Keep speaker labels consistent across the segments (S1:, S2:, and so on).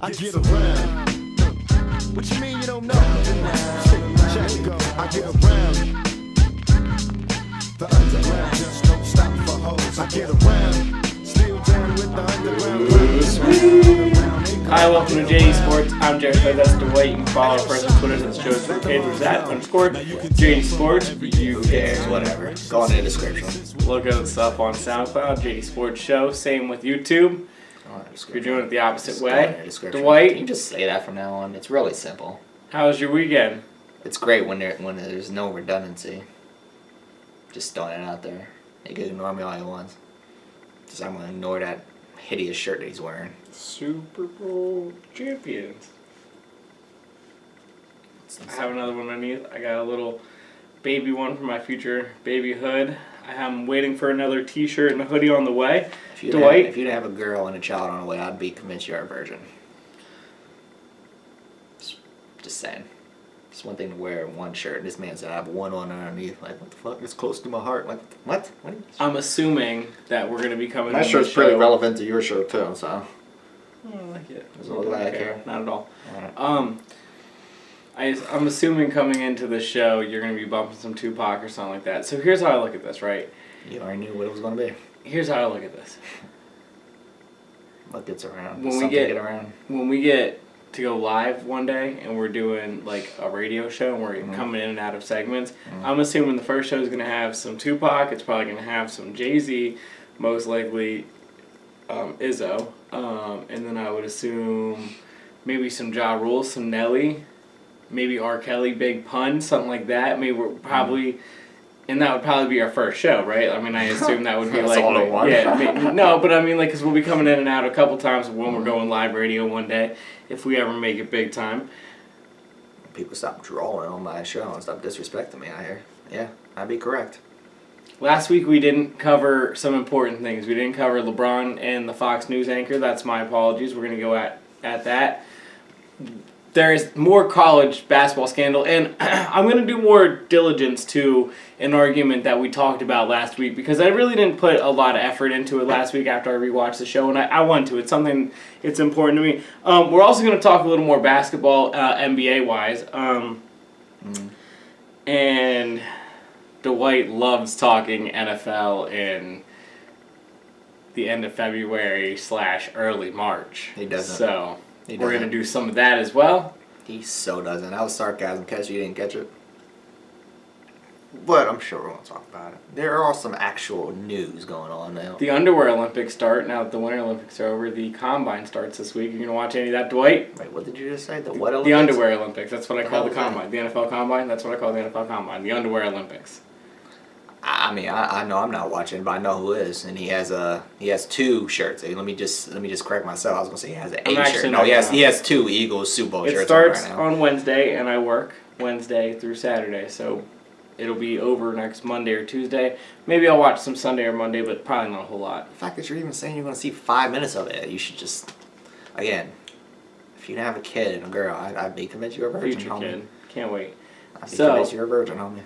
S1: I get around. What you mean you don't know? Check it go. I get around. The underground just don't stop for hoes. I get around. Still down with the underground.
S2: Hi, welcome to JD Sports. I'm Jared Clay, that's Dwight. You can follow our person on Twitter at the show's page, which is @JD Sports. You
S3: Cares, whatever. Go in the description.
S2: look at us up on SoundCloud, JD Sports Show. Same with YouTube. You're doing it the opposite way. Dwight,
S3: Can you just say that from now on? It's really simple.
S2: how was your weekend?
S3: It's great when there's no redundancy. Just throwing it out there. You can ignore me all you want. Just I'm gonna ignore that hideous shirt that he's wearing.
S2: Super Bowl champions. I have another one underneath. I got a little baby one for my future babyhood. I'm waiting for another t-shirt and a hoodie on the way.
S3: If you didn't have a girl and a child on the way, I'd be convinced you're a virgin. Just saying. It's one thing to wear one shirt. This man said I have one on underneath. Like, what the fuck? It's close to my heart. Like, what?
S2: I'm assuming that we're going to be coming.
S3: My shirt's pretty relevant to your shirt too, so.
S2: I like it.
S3: I care.
S2: Not at all.
S3: Right.
S2: I'm assuming coming into the show you're going to be bumping some Tupac or something like that. So here's how I look at this, right?
S3: You already knew what it was going to be.
S2: Here's how I look at this.
S3: What gets around?
S2: When we get to go live one day and we're doing like a radio show and we're coming in and out of segments, I'm assuming the first show is going to have some Tupac. It's probably going to have some Jay-Z, most likely Izzo, and then I would assume maybe some Ja Rule, some Nelly, maybe R. Kelly, Big Pun, something like that. Maybe we're probably, and that would probably be our first show, right? I mean, I assume that would be like,
S3: all in one.
S2: Yeah, no, but I mean, like, because we'll be coming in and out a couple times when we're going live radio one day, if we ever make it big time.
S3: People stop drawing on my show and stop disrespecting me out here. Yeah, I'd be correct.
S2: Last week we didn't cover some important things. We didn't cover Lebron and the Fox News anchor. That's my apologies. We're going to go at that. There is more college basketball scandal, and I'm going to do more diligence to an argument that we talked about last week because I really didn't put a lot of effort into it last week after I rewatched the show, and I want to. It's something, it's important to me. We're also going to talk a little more basketball, NBA-wise, and Dwight loves talking NFL in the end of February / early March.
S3: He doesn't.
S2: So we're going to do some of that as well.
S3: He so doesn't. That was sarcasm. Catch you didn't catch it. But I'm sure we're going to talk about it. There are some actual news going on now.
S2: The underwear Olympics start now that the Winter Olympics are over. The Combine starts this week. You going to watch any of that, Dwight?
S3: Wait, what did you just say? The what Olympics?
S2: The underwear Olympics. That's what I call the Combine. The NFL Combine. That's what I call the NFL Combine. The underwear Olympics.
S3: I mean, I know I'm not watching, but I know who is, and he has two shirts. Let me just correct myself. I was gonna say he has an A shirt. No, he has two Eagles Super Bowl shirts.
S2: It starts on Wednesday, and I work Wednesday through Saturday, so it'll be over next Monday or Tuesday. Maybe I'll watch some Sunday or Monday, but probably not a whole lot.
S3: The fact that you're even saying you're gonna see 5 minutes of it, you should just, again, if you didn't have a kid and a girl, I'd be convinced you're a virgin.
S2: Future kid, can't wait.
S3: I'd be convinced you're a virgin, homie.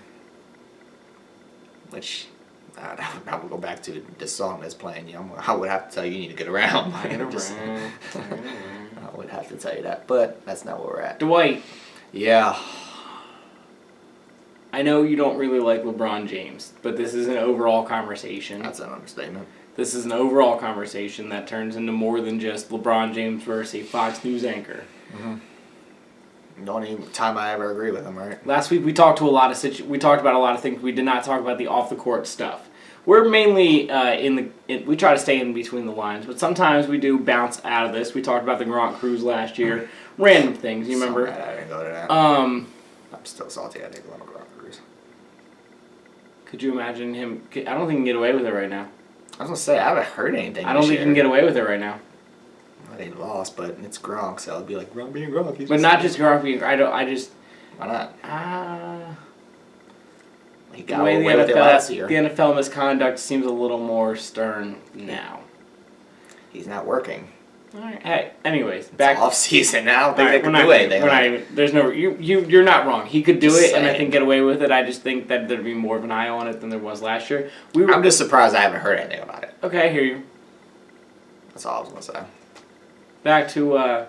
S3: Which I would go back to this song that's playing. You know, I would have to tell you you need to get around. I would have to tell you that, but that's not where we're at.
S2: Dwight.
S3: Yeah.
S2: I know you don't really like LeBron James, but this is an overall conversation.
S3: That's an understatement.
S2: This is an overall conversation that turns into more than just LeBron James versus a Fox News anchor.
S3: Mm-hmm. The only time I ever agree with him, right?
S2: Last week we talked about a lot of things. We did not talk about the off the court stuff. We're mainly we try to stay in between the lines, but sometimes we do bounce out of this. We talked about the Gronk Cruise last year, random things. You remember?
S3: I didn't go to that. I'm still salty. I didn't go on a Gronk Cruise.
S2: Could you imagine him? I don't think he can get away with it right now.
S3: I was gonna say I haven't heard anything.
S2: I don't think he can get away with it right now.
S3: They lost, but it's Gronk, so it'd be like Gronk being Gronk.
S2: But not just Gronk being. Why
S3: not? He
S2: The
S3: got
S2: way
S3: away with it last year.
S2: the NFL misconduct seems a little more stern now.
S3: He's not working.
S2: All right. Hey, anyways,
S3: back off season now. I don't think they can do anything.
S2: There's no. You're not wrong. He could do it, and I think get away with it. I just think that there'd be more of an eye on it than there was last year.
S3: I'm just surprised I haven't heard anything about it.
S2: Okay, I hear you.
S3: That's all I was gonna say.
S2: Back to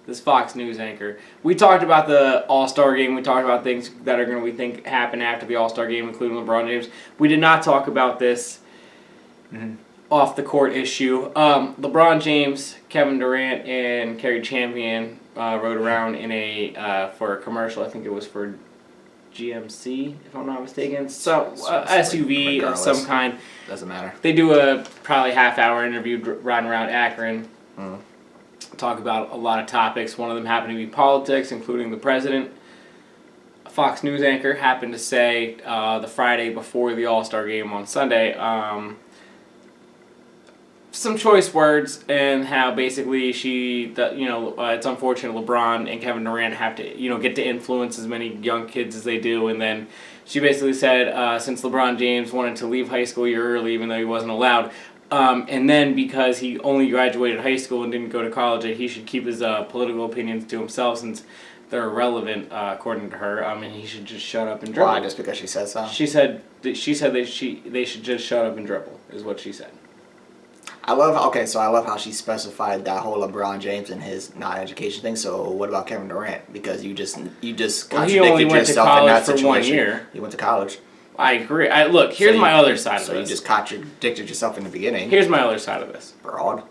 S2: this Fox News anchor. We talked about the All-Star game. We talked about things that are going to happen after the All-Star game, including LeBron James. We did not talk about this off the court issue. LeBron James, Kevin Durant, and Kerry Champion rode around in for a commercial. I think it was for GMC, if I'm not mistaken. So SUV of some kind.
S3: Doesn't matter.
S2: They do a probably half-hour interview riding around Akron. Talk about a lot of topics. One of them happened to be politics, including the president. A Fox News anchor happened to say the Friday before the All-Star game on Sunday some choice words, and how basically it's unfortunate LeBron and Kevin Durant have to get to influence as many young kids as they do, and then she basically said since LeBron James wanted to leave high school a year early even though he wasn't allowed, and then because he only graduated high school and didn't go to college, that he should keep his political opinions to himself since they're irrelevant according to her, and he should just shut up and dribble.
S3: Why? Just because she said so?
S2: She said they should just shut up and dribble is what she said.
S3: I love how she specified that whole LeBron James and his non-education thing. So what about Kevin Durant? Because you just contradicted
S2: he only went
S3: yourself
S2: to college
S3: in that
S2: for
S3: situation.
S2: 1 year.
S3: He went to college.
S2: I agree. Look, here's my other side of this.
S3: So you just contradicted yourself in the beginning.
S2: Here's my other side of this.
S3: Broad.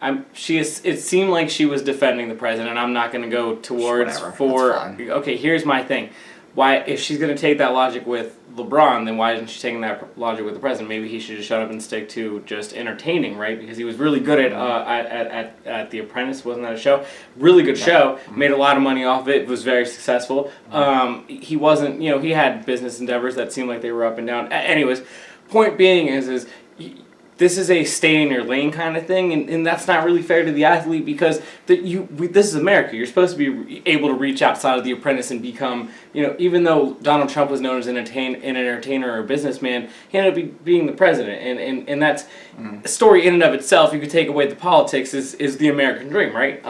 S2: It seemed like she was defending the president. I'm not going to go towards Okay, here's my thing. Why, if she's going to take that logic with LeBron, then why isn't she taking that logic with the president? Maybe he should just shut up and stick to just entertaining, right? Because he was really good at The Apprentice. Wasn't that a show? Really good show. Made a lot of money off of it. Was very successful. He wasn't, he had business endeavors that seemed like they were up and down. Anyways, point being is this is a stay in your lane kind of thing, and that's not really fair to the athlete, because this is America. You're supposed to be able to reach outside of The Apprentice and become, even though Donald Trump was known as an entertainer or a businessman, he ended up being the president, and that's a story in and of itself. You could take away the politics, is the American dream, right?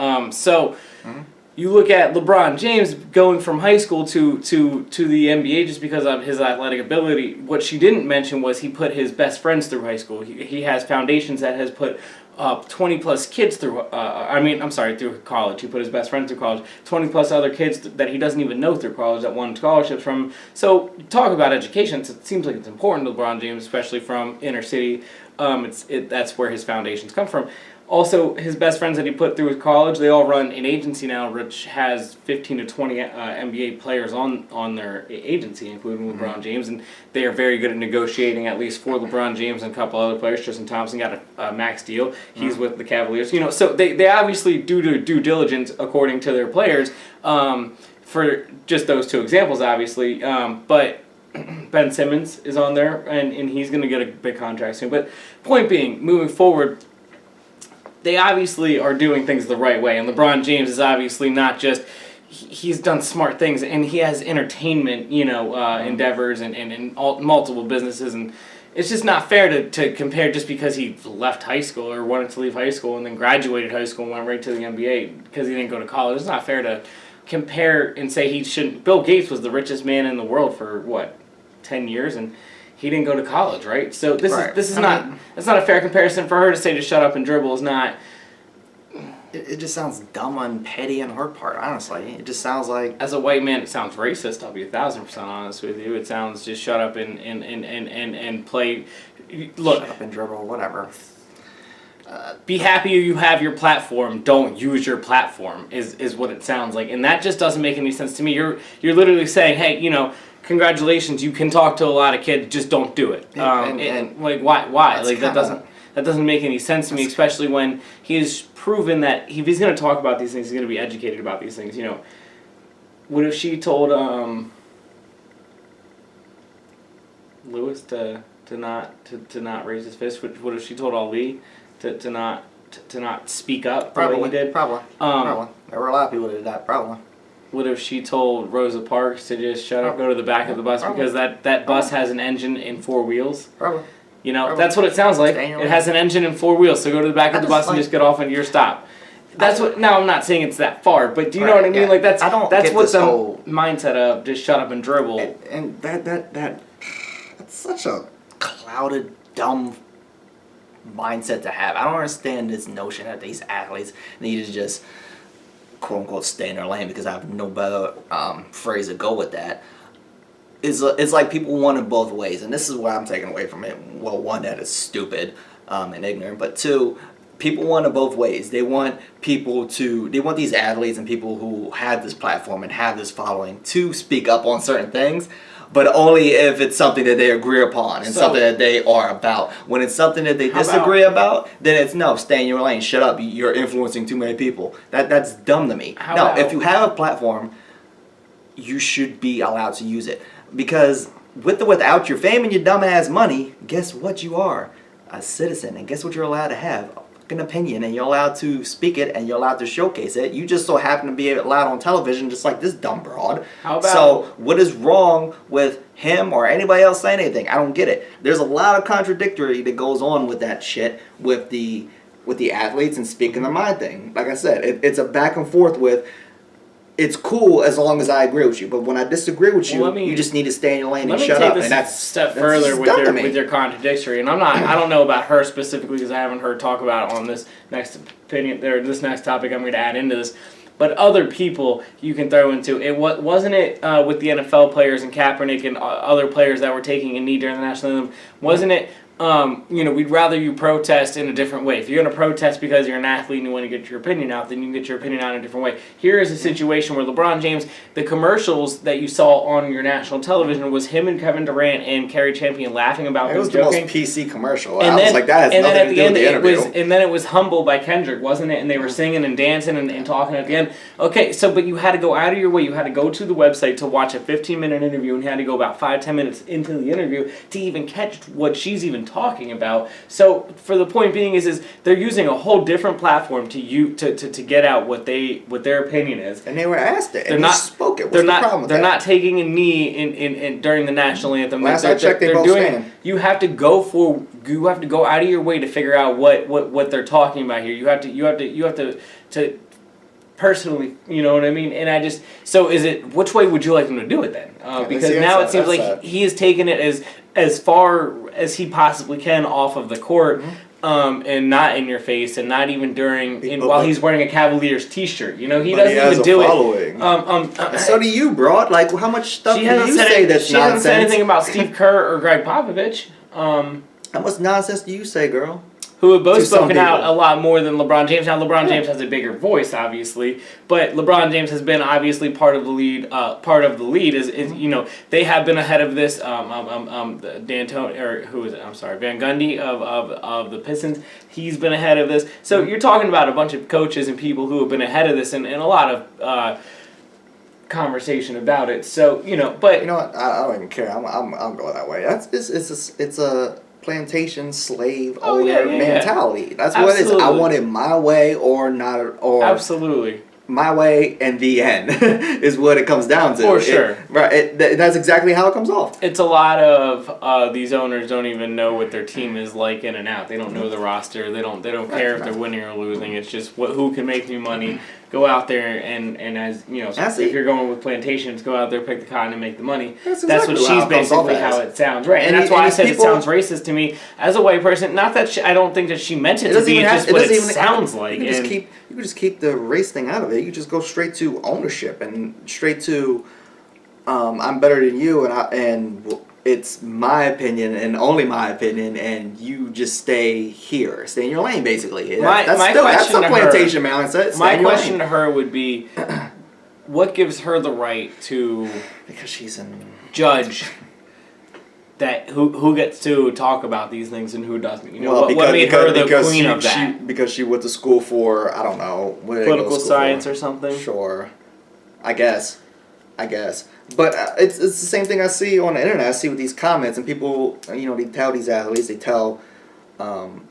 S2: You look at LeBron James going from high school to the NBA just because of his athletic ability. What she didn't mention was he put his best friends through high school. He has foundations that has put 20 plus kids through, through college. He put his best friends through college. 20 plus other kids that he doesn't even know through college that won scholarships from. So talk about education. It seems like it's important to LeBron James, especially from inner city. That's where his foundations come from. Also, his best friends that he put through his college, they all run an agency now, which has 15 to 20 NBA players on their agency, including LeBron James, and they are very good at negotiating, at least for LeBron James and a couple other players. Tristan Thompson got a max deal. He's with the Cavaliers. So they obviously do their due diligence according to their players, for just those two examples, obviously. But Ben Simmons is on there, and he's going to get a big contract soon. But point being, moving forward, they obviously are doing things the right way, and LeBron James is obviously not just, he's done smart things, and he has entertainment, endeavors and multiple businesses, and it's just not fair to compare just because he left high school or wanted to leave high school and then graduated high school and went right to the NBA because he didn't go to college. It's not fair to compare and say he shouldn't. Bill Gates was the richest man in the world for 10 years, and he didn't go to college, right? So that's not a fair comparison. For her to say to shut up and dribble is not.
S3: It just sounds dumb and petty on her part. Honestly, it just sounds like,
S2: as a white man, it sounds racist. I'll be 1,000% honest with you. It sounds just shut up and play. Look,
S3: shut up and dribble, whatever.
S2: Be happy you have your platform. Don't use your platform is what it sounds like, and that just doesn't make any sense to me. You're literally saying, hey, congratulations, you can talk to a lot of kids, just don't do it. Why? Like that doesn't make any sense to me, especially when he's proven that if he's going to talk about these things, he's going to be educated about these things. What if she told Lewis to not raise his fist? What if she told Ali to not speak up the way he did?
S3: Probably. There were a lot of people that did that. Probably.
S2: What if she told Rosa Parks to just shut up, go to the back of the bus, because that bus has an engine and 4 wheels?
S3: Probably.
S2: That's what it sounds like. It has an engine and 4 wheels, so go to the back of the bus and just get off on your stop. That's what. Now, I'm not saying it's that far, but do you know what I mean? Like that's what the mindset of just shut up and dribble.
S3: And that's such a clouded, dumb mindset to have. I don't understand this notion that these athletes need to just quote unquote stay in their lane because I have no better phrase to go with that. It's like people want it both ways, and this is what I'm taking away from it. Well, one, that is stupid and ignorant, but two, people want it both ways. They want these athletes and people who have this platform and have this following to speak up on certain things, but only if it's something that they agree upon and something that they are about. When it's something that they disagree about, then it's no, stay in your lane, shut up, you're influencing too many people. That's dumb to me. If you have a platform, you should be allowed to use it. Because with or without your fame and your dumbass money, guess what you are? A citizen. And guess what you're allowed to have? An opinion, and you're allowed to speak it, and you're allowed to showcase it. You just so happen to be allowed on television, just like this dumb broad. So what is wrong with him or anybody else saying anything? I don't get it. There's a lot of contradictory that goes on with that shit with the athletes and speaking their mind thing. Like I said, it's a back and forth with. It's cool as long as I agree with you, but when I disagree with you, you just need to stay in your lane and shut up.
S2: Let me take this a step further with your contradictory, and I don't know about her specifically because I haven't heard talk about it on this next opinion or this next topic I'm going to add into this. But other people you can throw into it. Wasn't it with the NFL players and Kaepernick and other players that were taking a knee during the national anthem? Wasn't it? We'd rather you protest in a different way. If you're going to protest because you're an athlete and you want to get your opinion out, then you can get your opinion out in a different way. Here is a situation where LeBron James, the commercials that you saw on your national television was him and Kevin Durant and Kerry Champion laughing about them joking. It was the most PC commercial. I was like, that has nothing to do with the interview. And then it was Humble by Kendrick, wasn't it? And they were singing and dancing and talking at the end. Okay, but you had to go out of your way. You had to go to the website to watch a 15-minute interview and you had to go about 5-10 minutes into the interview to even catch what she's even talking about. So for the point being is they're using a whole different platform to get out what their opinion is.
S3: And they were asked it. And they spoke it. What's the problem with that?
S2: They're not taking a knee in during the national anthem.
S3: Last I checked, they both stand.
S2: You have to go out of your way to figure out what they're talking about here. You have to personally, you know what I mean? And which way would you like them to do it then? Because now it seems like he has taken it as far as he possibly can off of the court, and not in your face, and not even while he's wearing a Cavaliers t-shirt. You know, he doesn't even do it.
S3: So do you, bro. Like, how much stuff do you say that's nonsense?
S2: She hasn't said anything about Steve Kerr or Greg Popovich.
S3: How much nonsense do you say, girl?
S2: Who have both spoken out a lot more than LeBron James. Now, LeBron James has a bigger voice, obviously, but LeBron James has been obviously part of the lead. Part of the lead is they have been ahead of this. Van Gundy of the Pistons, he's been ahead of this. So you're talking about a bunch of coaches and people who have been ahead of this, and a lot of conversation about it. So but
S3: you know what? I don't even care. I'm going that way. It's a plantation slave owner mentality. That's what it is. I want it my way or not, or
S2: absolutely
S3: my way, and the end is what it comes down to.
S2: For sure,
S3: that's exactly how it comes off.
S2: It's a lot of these owners don't even know what their team is like in and out. They don't know the roster. They don't care if they're winning or losing. It's just who can make me money. Go out there and as you know, if you're going with plantations, go out there, pick the cotton, and make the money. That's what she's basically how it sounds, right? And that's why I said it sounds racist to me as a white person. Not that I don't think that she meant it to be. It's just what it sounds like.
S3: You could just keep the race thing out of it. You just go straight to ownership and straight to I'm better than you, and it's my opinion and only my opinion, and you just stay here. Stay in your lane, basically. That's a plantation mindset.
S2: My question to her would be, what gives her the right to
S3: because she's in
S2: judge that who gets to talk about these things and who doesn't? What made her the queen of that?
S3: Because she went to school for, I don't know,
S2: political science or something?
S3: Sure. I guess. But it's the same thing I see on the internet. I see with these comments and people, they tell these athletes, they tell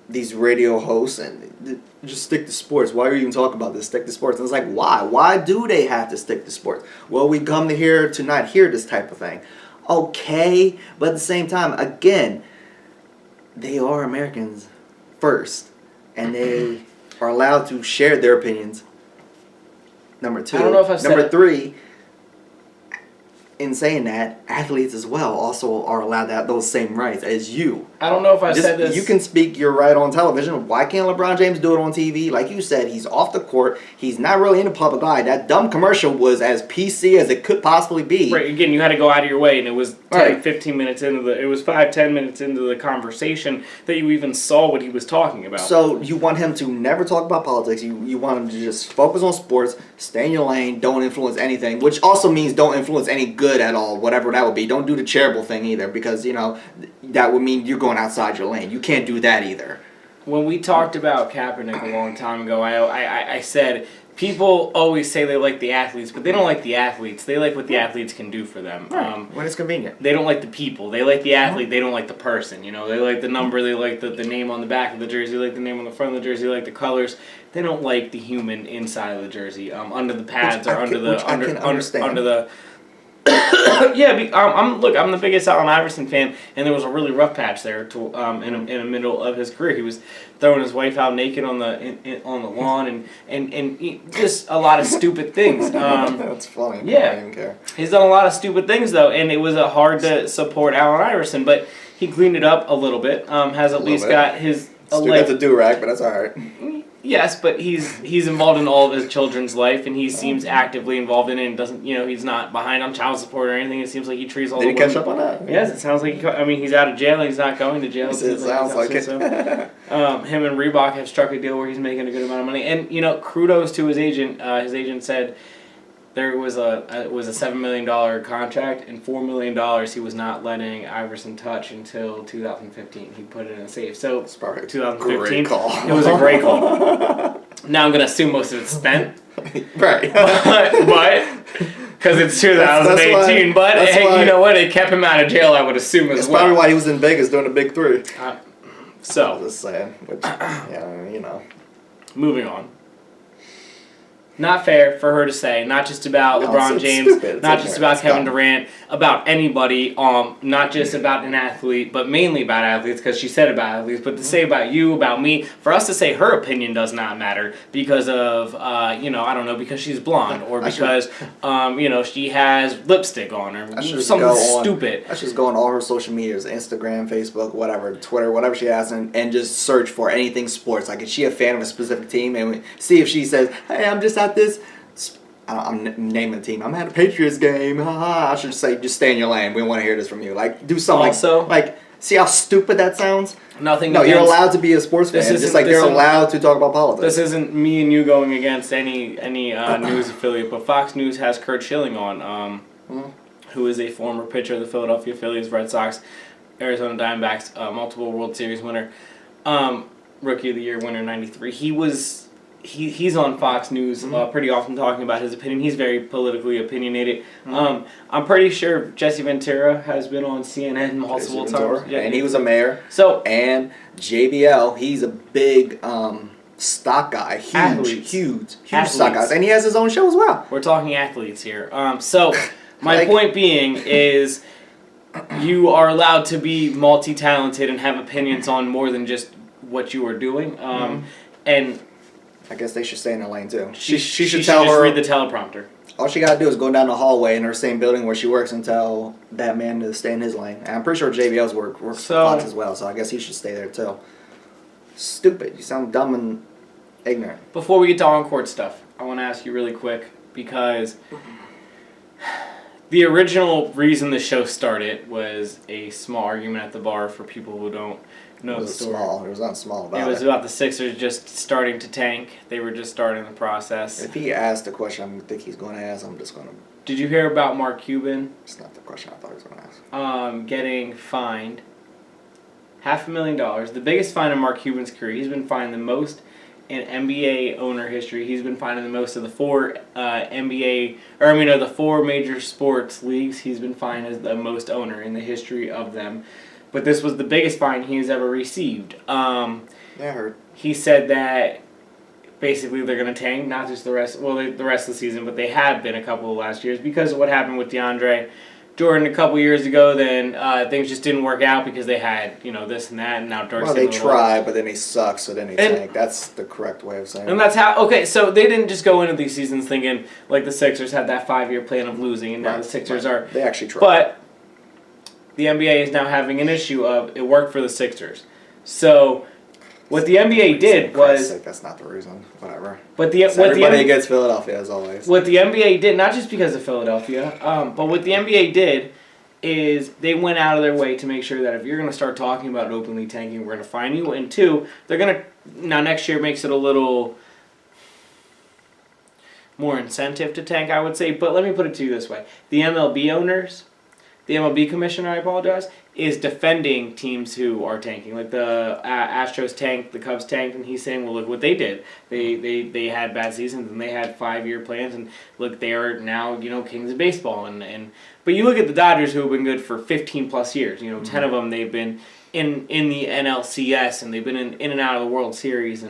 S3: these radio hosts, and just stick to sports. Why are you even talking about this? Stick to sports. And it's like, why? Why do they have to stick to sports? Well, we come to here to not hear this type of thing. Okay, but at the same time, again, they are Americans first, and they are allowed to share their opinions. Number two.
S2: I don't know if I've said
S3: Number three. in saying that, athletes as well also are allowed to have those same rights as you.
S2: I don't know if I said this.
S3: You can speak your right on television. Why can't LeBron James do it on TV? Like you said, he's off the court. He's not really in the public eye. That dumb commercial was as PC as it could possibly be.
S2: Right, again, you had to go out of your way, and it was 15 minutes into it was 5-10 minutes into the conversation that you even saw what he was talking about.
S3: So you want him to never talk about politics. You want him to just focus on sports, stay in your lane, don't influence anything, which also means don't influence any good at all, whatever that would be. Don't do the charitable thing either, because, that would mean you're going outside your lane. You can't do that either.
S2: When we talked about Kaepernick a long time ago, I said people always say they like the athletes, but they don't like the athletes. They like what the athletes can do for them.
S3: Right. When it's convenient.
S2: They don't like the people. They like the athlete. They don't like the person. They like the number. They like the name on the back of the jersey. They like the name on the front of the jersey. They like the colors. They don't like the human inside of the jersey, under the pads or under the. I'm the biggest Allen Iverson fan, and there was a really rough patch there in the middle of his career. He was throwing his wife out naked on the lawn, and just a lot of stupid things.
S3: That's funny.
S2: Yeah,
S3: I don't even care.
S2: He's done a lot of stupid things though, and it was hard to support Allen Iverson, but he cleaned it up a little bit. Has at least got his.
S3: Still got the do-rag, but that's all right.
S2: Yes, but he's involved in all of his children's life, and he seems actively involved in it, and doesn't, he's not behind on child support or anything. It seems like he treats all the
S3: women. Did he catch up on that?
S2: Yes, it sounds like, he's out of jail, and he's not going to jail.
S3: It sounds like it.
S2: So. Him and Reebok have struck a deal where he's making a good amount of money, and, kudos to his agent. His agent said there was a $7 million contract, and $4 million he was not letting Iverson touch until 2015. He put it in a safe. So 2015,
S3: great call.
S2: It was a great call. Now I'm gonna assume most of it's spent,
S3: right?
S2: But because it's 2018. But hey, you know what? It kept him out of jail. I would assume as well.
S3: That's probably why he was in Vegas doing the Big Three.
S2: Just
S3: saying.
S2: Moving on. Not fair for her to say, not just about LeBron James, not just about Kevin Durant, about anybody, not just about an athlete, but mainly about athletes, because she said about athletes, but to say about you, about me, for us to say her opinion does not matter because of, I don't know, because she's blonde, or because, she has lipstick on, or something stupid.
S3: I should just go on all her social medias, Instagram, Facebook, whatever, Twitter, whatever she has, and just search for anything sports. Like, is she a fan of a specific team? And see if she says, hey, I'm just at this, I'm naming the team, I'm at a Patriots game, I should say, just stay in your lane, we want to hear this from you. Like, do something like, see how stupid that sounds?
S2: No,
S3: you're allowed to be a sports fan, just like you're allowed to talk about politics.
S2: This isn't me and you going against any news affiliate, but Fox News has Curt Schilling on, who is a former pitcher of the Philadelphia Phillies, Red Sox, Arizona Diamondbacks, multiple World Series winner, Rookie of the Year winner, 93. He's on Fox News pretty often talking about his opinion. He's very politically opinionated. I'm pretty sure Jesse Ventura has been on CNN multiple times.
S3: Yeah, and he was a mayor.
S2: So,
S3: and JBL, he's a big stock guy. Huge stock guy. And he has his own show as well.
S2: We're talking athletes here. So my point being is you are allowed to be multi-talented and have opinions on more than just what you are doing. And
S3: I guess they should stay in their lane too.
S2: She should tell her. Read the teleprompter.
S3: All she gotta do is go down the hallway in her same building where she works and tell that man to stay in his lane. And I'm pretty sure JBL's works for Fox as well, so I guess he should stay there too. Stupid. You sound dumb and ignorant.
S2: Before we get to on-court stuff, I want to ask you really quick, because the original reason the show started was a small argument at the bar for people who don't know the story.
S3: It was not small about it.
S2: It was about the Sixers just starting to tank. They were just starting the process.
S3: If he asked the question I think he's going to ask, I'm just going to...
S2: Did you hear about Mark Cuban?
S3: It's not the question I thought he was going to ask.
S2: Getting fined $500,000. The biggest fine in Mark Cuban's career. He's been fined the most in NBA owner history. He's been fined in the most of the four the four major sports leagues. He's been fined as the most owner in the history of them. But this was the biggest fine he has ever received.
S3: Yeah, I heard.
S2: He said that basically they're going to tank, not just the rest of the season, but they have been a couple of last years because of what happened with DeAndre Jordan a couple years ago, then things just didn't work out because they had, this and that, and now Dirk's
S3: Well, they tried, but then he sucks, so then he tank. That's the correct way of saying it.
S2: And that's how, okay, so they didn't just go into these seasons thinking, like the Sixers had that 5-year plan of losing, and now the Sixers are...
S3: They actually tried.
S2: But the NBA is now having an issue of, it worked for the Sixers. So... What the NBA did was...
S3: That's not the reason. Whatever.
S2: But
S3: everybody against Philadelphia, as always.
S2: What the NBA did, not just because of Philadelphia, but what the NBA did is they went out of their way to make sure that if you're going to start talking about openly tanking, we're going to fine you. And two, they're going to... Now, next year makes it a little more incentive to tank, I would say. But let me put it to you this way. The MLB owners... The MLB commissioner, I apologize, is defending teams who are tanking. Like the Astros tanked, the Cubs tanked, and he's saying, well, look what they did. They had bad seasons, and they had 5-year plans, and look, they are now, kings of baseball. But you look at the Dodgers, who have been good for 15-plus years. 10 of them, they've been in the NLCS, and they've been in and out of the World Series.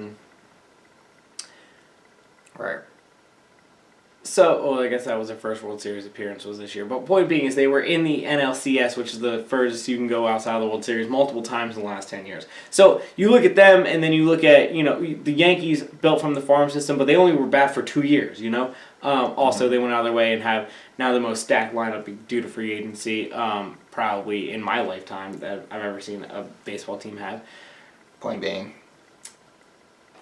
S3: Right.
S2: So, I guess that was their first World Series appearance was this year. But point being is they were in the NLCS, which is the furthest you can go outside of the World Series, multiple times in the last 10 years. So you look at them, and then you look at, the Yankees built from the farm system, but they only were bad for 2 years, Also, they went out of their way and have now the most stacked lineup due to free agency, probably in my lifetime that I've ever seen a baseball team have.
S3: Point being.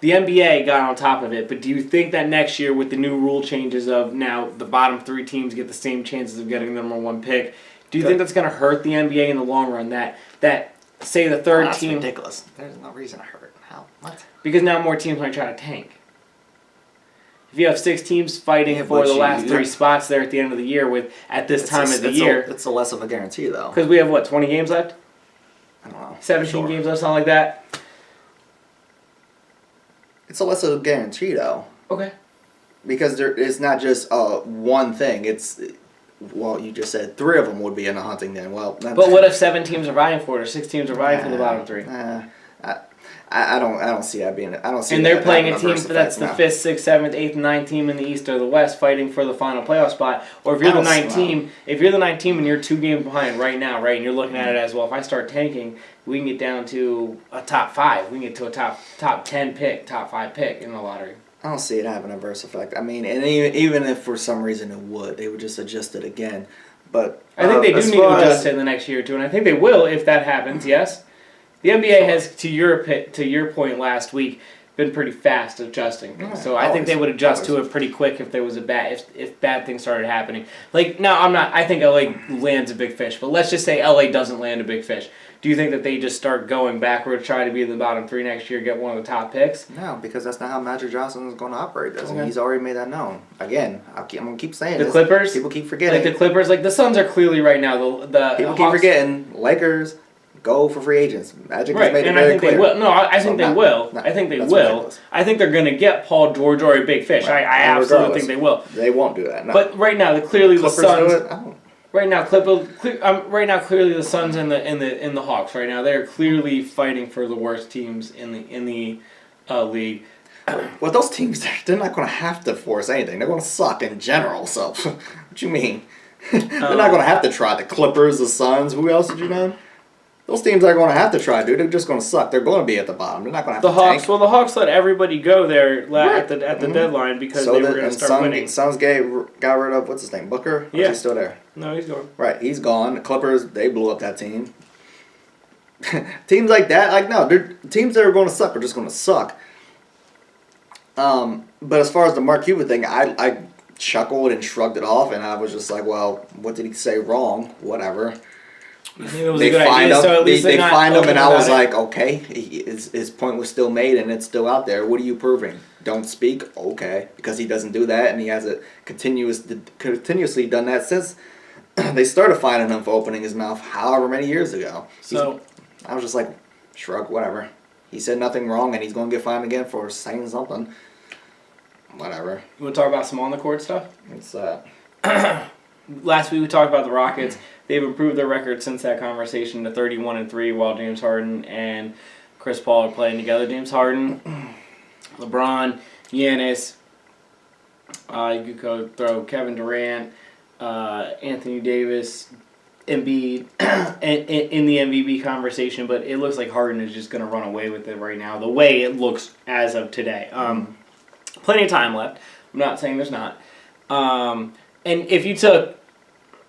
S2: The NBA got on top of it, but do you think that next year with the new rule changes of now the bottom 3 teams get the same chances of getting the number 1 pick, do you think that's going to hurt the NBA in the long run? That say the third team...
S3: That's ridiculous. There's no reason to hurt. How? What?
S2: Because now more teams might try to tank. If you have 6 teams fighting for the last 3 spots there at the end of the year at this time of the year...
S3: It's a less of a guarantee, though.
S2: Because we have, 20 games left?
S3: I don't know.
S2: 17 games left, something like that?
S3: It's a less of a guarantee, though.
S2: Okay.
S3: Because it's not just one thing. It's, you just said 3 of them would be in the hunting then. Well,
S2: but what if 7 teams are vying for it, or 6 teams are vying for the bottom 3?
S3: I don't see that being. I don't see.
S2: And they're playing a team that's the
S3: now.
S2: 5th, 6th, 7th, 8th, 9th team in the East or the West, fighting for the final playoff spot. Or if you're the 9th team, and you're 2 games behind right now, right, and you're looking at it as well. If I start tanking, we can get down to a top 5. We can get to a top 10 pick, top 5 pick in the lottery.
S3: I don't see it having a adverse effect. I mean, and even if for some reason it would, they would just adjust it again. But
S2: I think they do need to adjust it in the next year or two, and I think they will if that happens. Yes. The NBA has, to your point last week, been pretty fast adjusting things. So I think they would adjust to it pretty quick if there was if bad things started happening. Like now, I think LA lands a big fish, but let's just say LA doesn't land a big fish. Do you think that they just start going backward, try to be in the bottom 3 next year, get one of the top picks?
S3: No, because that's not how Magic Johnson is going to operate. Okay. He's already made that known. Again, I'm going to keep saying
S2: the Clippers.
S3: People keep forgetting.
S2: Like the Clippers, like the Suns are clearly right now the
S3: people keep forgetting. Lakers. Go for free agents. Magic has made it
S2: and
S3: very
S2: I think
S3: clear.
S2: They will. No, I think they will. I think they will.
S3: Ridiculous.
S2: I think they're going to get Paul George or a big fish.
S3: Right.
S2: I absolutely think they will.
S3: They won't do that. No.
S2: But right now, clearly the Suns.
S3: Do it?
S2: Right now, clearly the Suns and the Hawks. Right now, they're clearly fighting for the worst teams in the league.
S3: Well, those teams, they're not going to have to force anything. They're going to suck in general. So, what you mean? They're not going to have to try. The Clippers, the Suns. Who else did you name? Those teams are going to have to try, dude. They're just going to suck. They're going to be at the bottom. They're not going to have
S2: the
S3: to
S2: Hawks.
S3: tank.
S2: Well, the Hawks let everybody go there at the deadline because they were going to start winning.
S3: Suns got rid of, what's his name, Booker? Or is he still there?
S2: No, he's gone.
S3: Right, he's gone. The Clippers, they blew up that team. Teams like that, teams that are going to suck are just going to suck. But as far as the Mark Cuban thing, I chuckled and shrugged it off, and I was just like, well, what did he say wrong? Whatever.
S2: They find
S3: him, and I was like, okay, his point was still made, and it's still out there. What are you proving? Don't speak? Okay. Because he doesn't do that, and he has continuously done that since they started finding him for opening his mouth however many years ago. So I was just like, shrug, whatever. He said nothing wrong, and he's going to get fined again for saying something. Whatever.
S2: You want to talk about some on-the-court stuff?
S3: What's that?
S2: Last week we talked about the Rockets. They've improved their record since that conversation to 31-3 while James Harden and Chris Paul are playing together. James Harden, LeBron, Giannis, you could go throw Kevin Durant, Anthony Davis, Embiid in the MVP conversation, but it looks like Harden is just going to run away with it right now, the way it looks as of today. Plenty of time left. I'm not saying there's not. And if you took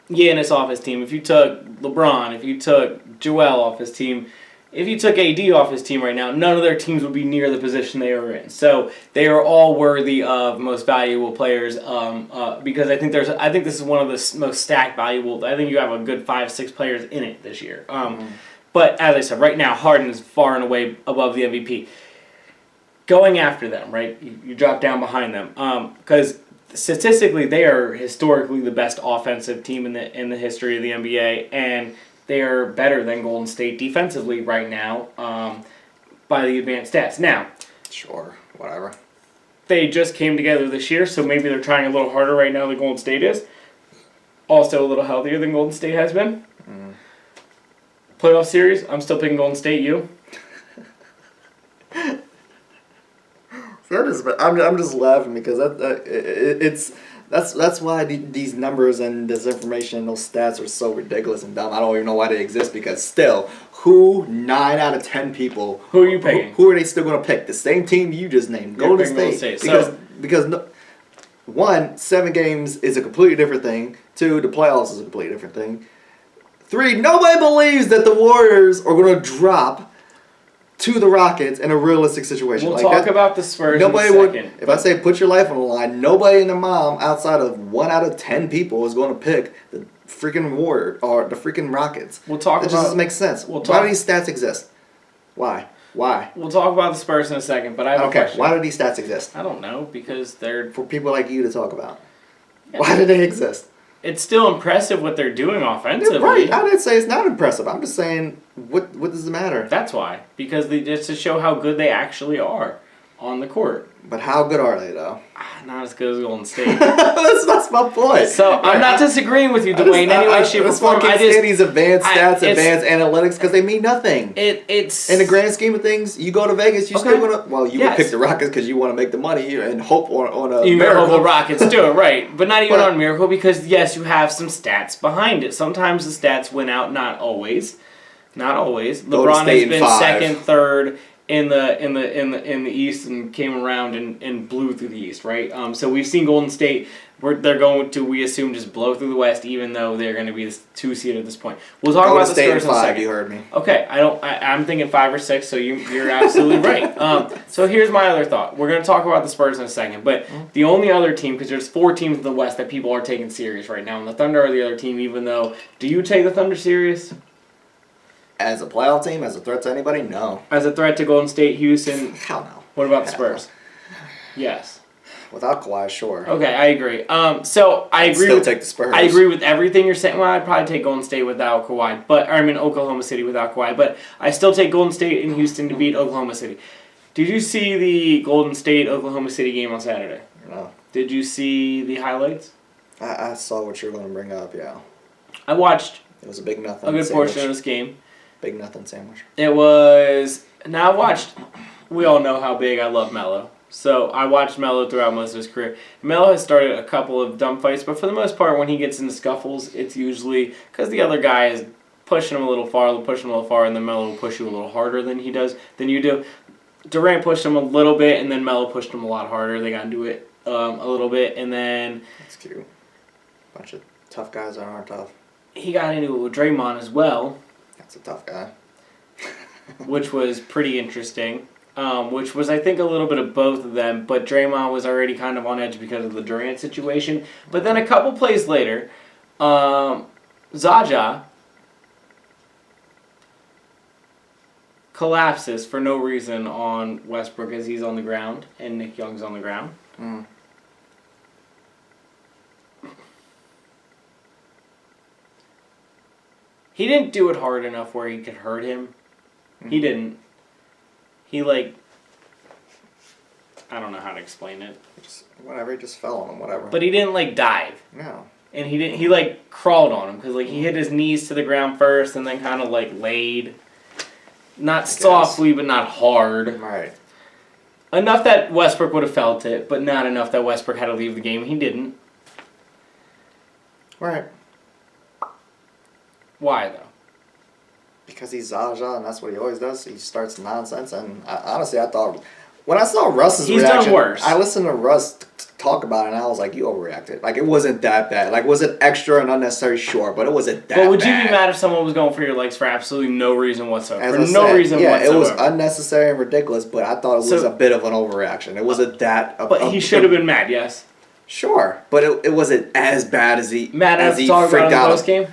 S2: Giannis off his team, if you took LeBron, if you took Joel off his team, if you took AD off his team right now, none of their teams would be near the position they are in. So they are all worthy of most valuable players because I think this is one of the most stacked valuable. I think you have a good 5-6 players in it this year. But as I said, right now Harden is far and away above the MVP. Going after them, right? You drop down behind them because statistically they are historically the best offensive team in the history of the NBA, and they are better than Golden State defensively right now by the advanced stats. Now,
S3: Sure, whatever.
S2: they just came together this year, so maybe they're trying a little harder right now than Golden State is. Also a little healthier than Golden State has been. Playoff series, I'm still picking Golden State. You?
S3: I'm just laughing because that's why these numbers and this information and those stats are so ridiculous and dumb. I don't even know why they exist because still, 9 out of 10 people?
S2: Who are you picking?
S3: Who are they still going to pick? The same team you just named, Golden State. Because 1, 7 games is a completely different thing. 2, the playoffs is a completely different thing. 3, nobody believes that the Warriors are going to drop to the Rockets in a realistic situation.
S2: We'll talk about the Spurs in a second.
S3: If I say put your life on the line, nobody in the mom outside of 1 out of 10 people is going to pick the freaking Warrior or the freaking Rockets.
S2: We'll talk
S3: That just doesn't make sense. Why do these stats exist? Why?
S2: We'll talk about the Spurs in a second, but I have a question.
S3: Why do these stats exist?
S2: I don't know, because they're...
S3: For people like you to talk about. Yeah. Why do they exist?
S2: It's still impressive what they're doing offensively.
S3: Yeah, right. I didn't say it's not impressive. I'm just saying, what does it matter?
S2: That's why. Because it's to show how good they actually are on the court.
S3: But how good are they, though?
S2: Not as good as Golden State.
S3: that's my point.
S2: So I'm not disagreeing with you, Dwayne, in any way, shape, or form.
S3: I just these advanced stats, advanced analytics, because they mean nothing.
S2: It's
S3: in the grand scheme of things. You go to Vegas, you still gonna. Well, you would pick the Rockets because you want to make the money and hope on a
S2: you
S3: miracle.
S2: Hope the Rockets do it, right? But not even on a miracle, because yes, you have some stats behind it. Sometimes the stats win out, not always. Not always. LeBron has been 2nd, 3rd. In the East and came around and blew through the East, right? So we've seen Golden State they're going to, we assume, just blow through the West, even though they're going to be the 2 seed at this point. We'll talk about the Spurs in a second.
S3: You heard me.
S2: Okay, I'm thinking 5 or 6, so you're absolutely right. So here's my other thought. We're going to talk about the Spurs in a second, but the only other team, because there's 4 teams in the West that people are taking serious right now, and the Thunder are the other team. Even though, do you take the Thunder serious?
S3: As a playoff team, as a threat to anybody, no.
S2: As a threat to Golden State, Houston?
S3: Hell no.
S2: What about the Spurs?
S3: Yes. Without Kawhi, sure.
S2: Okay, I agree. So I agree.
S3: Still take the Spurs.
S2: I agree with everything you're saying. Well, I'd probably take Golden State without Kawhi, Oklahoma City without Kawhi. But I still take Golden State and Houston to beat Oklahoma City. Did you see the Golden State Oklahoma City game on Saturday?
S3: No.
S2: Did you see the highlights?
S3: I saw what you were going to bring up. Yeah.
S2: I watched.
S3: It was a big nothing.
S2: A good portion of this game.
S3: Big nothing sandwich.
S2: It was. Now I watched. We all know how big I love Melo. So I watched Melo throughout most of his career. Melo has started a couple of dumb fights, but for the most part, when he gets into scuffles, it's usually because the other guy is pushing him a little far, and then Melo will push you a little harder than you do. Durant pushed him a little bit, and then Melo pushed him a lot harder. They got into it a little bit, and then...
S3: That's cute. Bunch of tough guys that aren't tough.
S2: He got into it with Draymond as well.
S3: That's a tough guy.
S2: Which was pretty interesting. Which was, I think, a little bit of both of them, but Draymond was already kind of on edge because of the Durant situation. But then a couple plays later, Zaza collapses for no reason on Westbrook as he's on the ground and Nick Young's on the ground.
S3: Mm.
S2: He didn't do it hard enough where he could hurt him. Mm. He didn't. He, I don't know how to explain it.
S3: He just fell on him, whatever.
S2: But he didn't, dive.
S3: No.
S2: And he crawled on him, because, he hit his knees to the ground first and then kind of, laid. Not softly, but not hard.
S3: Right.
S2: Enough that Westbrook would have felt it, but not enough that Westbrook had to leave the game. He didn't.
S3: Right.
S2: Why though?
S3: Because he's Zaza, and that's what he always does. He starts nonsense, and honestly, I thought when I saw Russ's reaction,
S2: done worse.
S3: I listened to Russ talk about it, and I was like, "You overreacted. Like it wasn't that bad. Like was it extra and unnecessary? Sure, but it wasn't that."
S2: But would
S3: bad.
S2: you be mad if someone was going for your legs for absolutely no reason whatsoever?
S3: As
S2: For
S3: I
S2: no
S3: said,
S2: reason
S3: yeah,
S2: whatsoever.
S3: it was unnecessary and ridiculous, but I thought it was a bit of an overreaction. It wasn't that.
S2: But he should have been mad. Yes.
S3: Sure, but it wasn't as bad as he
S2: Mad
S3: as
S2: enough
S3: he
S2: to talk about
S3: freaked
S2: in the
S3: out.
S2: post game.